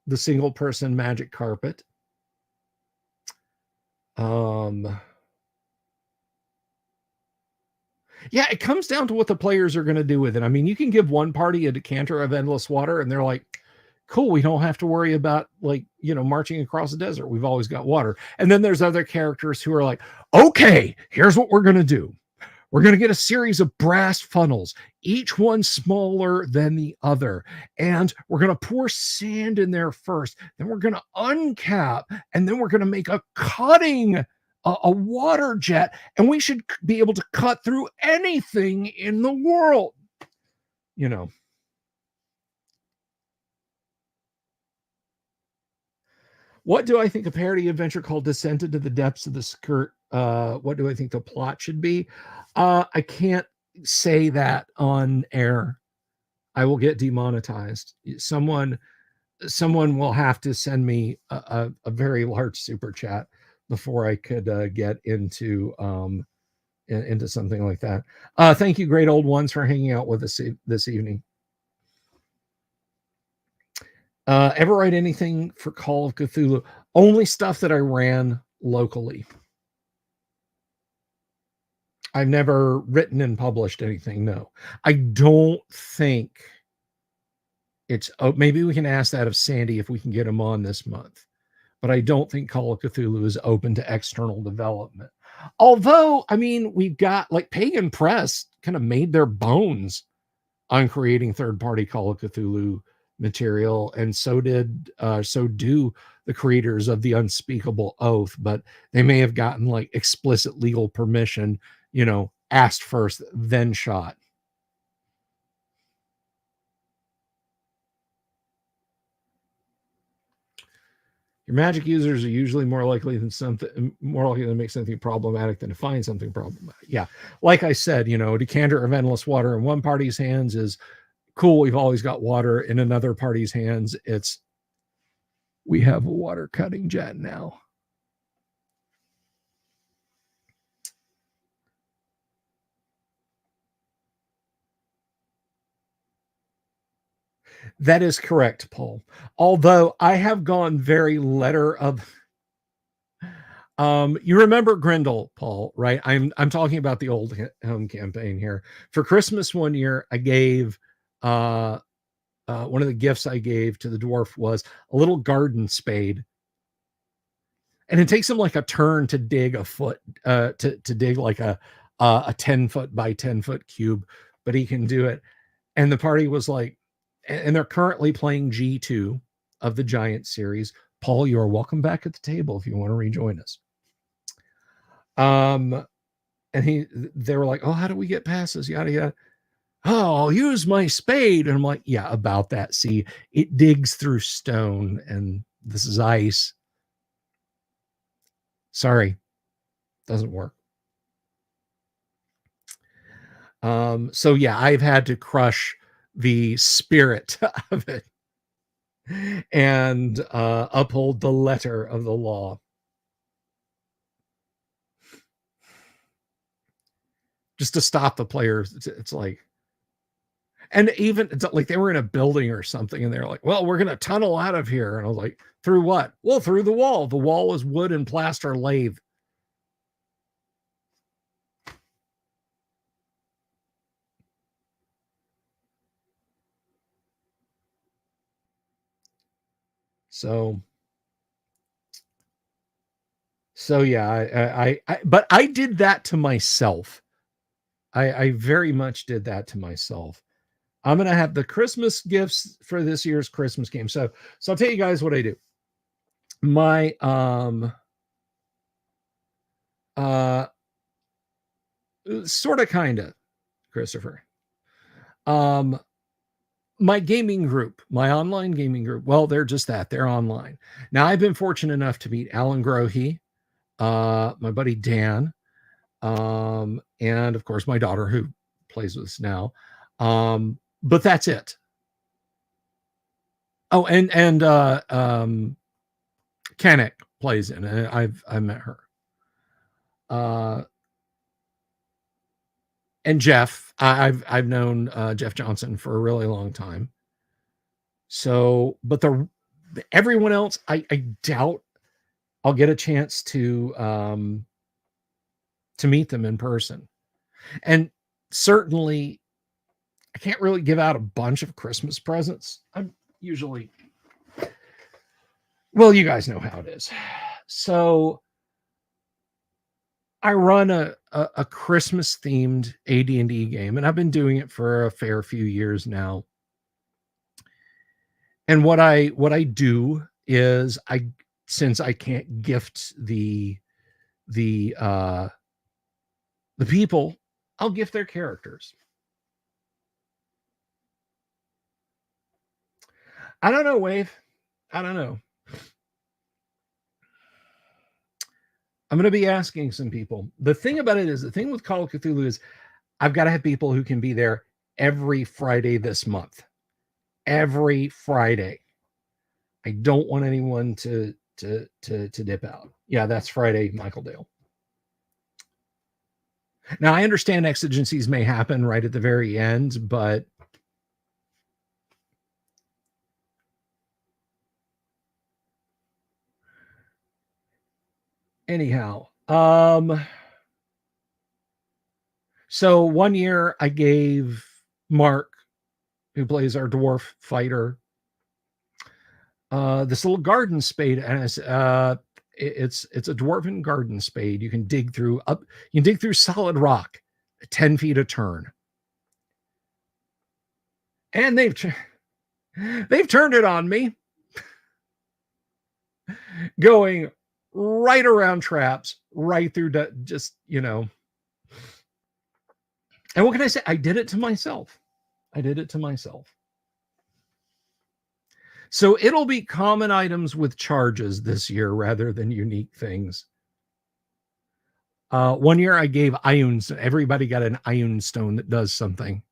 A: the single person magic carpet. Um, yeah, it comes down to what the players are going to do with it. I mean, you can give one party a decanter of endless water and they're like, cool, we don't have to worry about like, marching across the desert. We've always got water. And then there's other characters who are like, okay, here's what we're going to do. We're going to get a series of brass funnels, each one smaller than the other. And we're going to pour sand in there first. Then we're going to uncap. And then we're going to make a cutting, a water jet. And we should be able to cut through anything in the world. What do I think a parody adventure called Descent into the Depths of the Skirt? What do I think the plot should be? I can't say that on air. I will get demonetized. Someone will have to send me a very large super chat before I could get into something like that. Thank you, great old ones, for hanging out with us this evening. Ever write anything for Call of Cthulhu? Only stuff that I ran locally. I've never written and published anything. No, I don't think it's. Oh, maybe we can ask that of Sandy if we can get him on this month. But I don't think Call of Cthulhu is open to external development. Although, I mean, we've got like Pagan Press kind of made their bones on creating third-party Call of Cthulhu material, and so do the creators of the Unspeakable Oath, but they may have gotten like explicit legal permission, asked first, then shot. Your magic users are usually more likely to make something problematic than to find something problematic. Yeah, like I said, a decanter of endless water in one party's hands is cool. We've always got water. In another party's hands, it's we have a water cutting jet now. That is correct, Paul. Although I have gone very letter of. You remember Grendel, Paul, right? I'm talking about the old home campaign here. For Christmas one year, I gave one of the gifts I gave to the dwarf was a little garden spade. And it takes him like a turn to dig a foot, to dig like a 10-foot by 10-foot cube, but he can do it. And the party was like, and they're currently playing G2 of the Giant series. Paul, you are welcome back at the table if you want to rejoin us. And they were like, oh, how do we get past this? Yada, yada. Oh, I'll use my spade. And I'm like, yeah, about that. See, it digs through stone and this is ice. Sorry, doesn't work. So yeah, I've had to crush the spirit of it and uphold the letter of the law. Just to stop the players. It's like, and even it's like they were in a building or something and they're like, well, we're going to tunnel out of here. And I was like, through what? Well, through the wall. The wall is wood and plaster lathe. So yeah, but I did that to myself. I very much did that to myself. I'm going to have the Christmas gifts for this year's Christmas game. So I'll tell you guys what I do. My, sort of, kind of, Christopher. My gaming group, my online gaming group, well, they're just that. They're online. Now, I've been fortunate enough to meet Alan Grohe, my buddy Dan, and of course, my daughter who plays with us now. But that's it. Oh, and Kanek, plays in, and I've met her. And Jeff, I've known Jeff Johnson for a really long time. So, but everyone else, I doubt I'll get a chance to meet them in person. And certainly, I can't really give out a bunch of Christmas presents. I'm usually, well, you guys know how it is. So I run a Christmas themed AD&D game, and I've been doing it for a fair few years now. And what I do is since I can't gift the people, I'll gift their characters. I don't know, Wave. I don't know. I'm going to be asking some people. The thing about it is, the thing with Call of Cthulhu is I've got to have people who can be there every Friday this month. Every Friday. I don't want anyone to dip out. Yeah, that's Friday, Michael Dale. Now, I understand exigencies may happen right at the very end, but anyhow, so one year I gave Mark, who plays our dwarf fighter, this little garden spade, and it's a dwarven garden spade. You can dig through solid rock, 10 feet a turn. And they've turned it on me, going right around traps, right through just, and what can I say? I did it to myself. So it'll be common items with charges this year rather than unique things. One year I gave Ioun. Everybody got an Ioun stone that does something,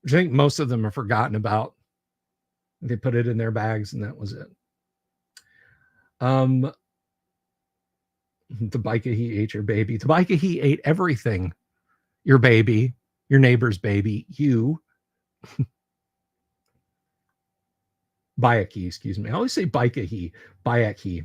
A: which I think most of them have forgotten about. They put it in their bags and that was it. The Baikahi ate your baby. The Baikahi ate everything. Your baby, your neighbor's baby, you. Bayaki, excuse me. I always say Baikahi, Bayaki.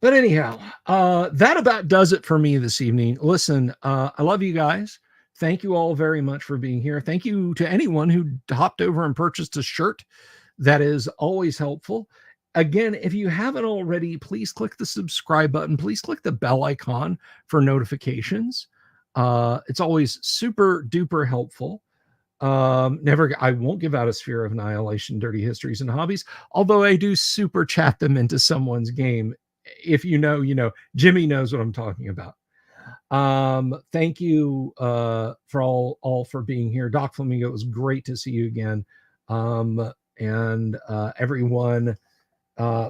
A: But anyhow, that about does it for me this evening. Listen, I love you guys. Thank you all very much for being here. Thank you to anyone who hopped over and purchased a shirt. That is always helpful. Again, if you haven't already, please click the subscribe button. Please click the bell icon for notifications. It's always super duper helpful. I won't give out a Sphere of Annihilation, Dirty Histories and Hobbies, although I do super chat them into someone's game. If you know, Jimmy knows what I'm talking about. Thank you for all for being here. Doc Flamingo, it was great to see you again. And everyone,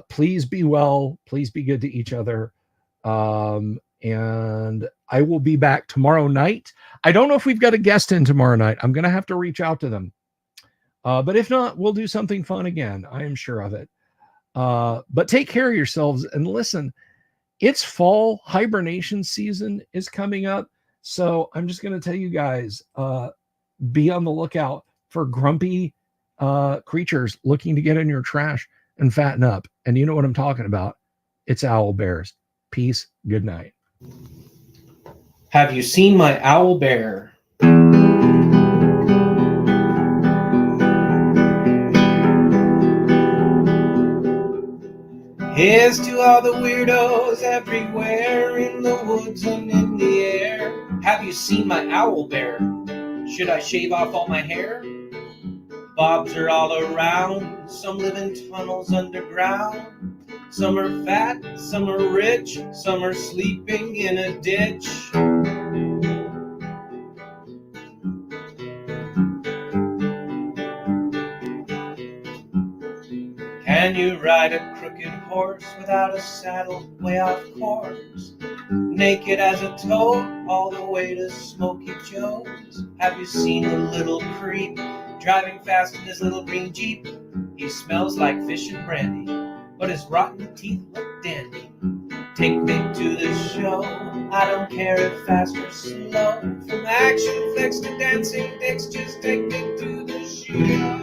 A: please be well, please be good to each other. And I will be back tomorrow night. I don't know if we've got a guest in tomorrow night. I'm going to have to reach out to them. But if not, we'll do something fun again. I am sure of it. But take care of yourselves and listen, it's fall hibernation season is coming up. So I'm just going to tell you guys, be on the lookout for grumpy creatures looking to get in your trash and fatten up. And you know what I'm talking about. It's owl bears. Peace. Good night.
B: Have you seen my owl bear? Here's to all the weirdos everywhere in the woods and in the air. Have you seen my owl bear? Should I shave off all my hair? Bobs are all around, some live in tunnels underground. Some are fat, some are rich, some are sleeping in a ditch. Can you ride a crooked horse without a saddle way off course? Naked as a toad all the way to Smoky Joe's. Have you seen the little creep driving fast in his little green Jeep? He smells like fish and brandy, but his rotten teeth look dandy. Take me to the show, I don't care if fast or slow. From action flicks to dancing dicks, just take me to the show.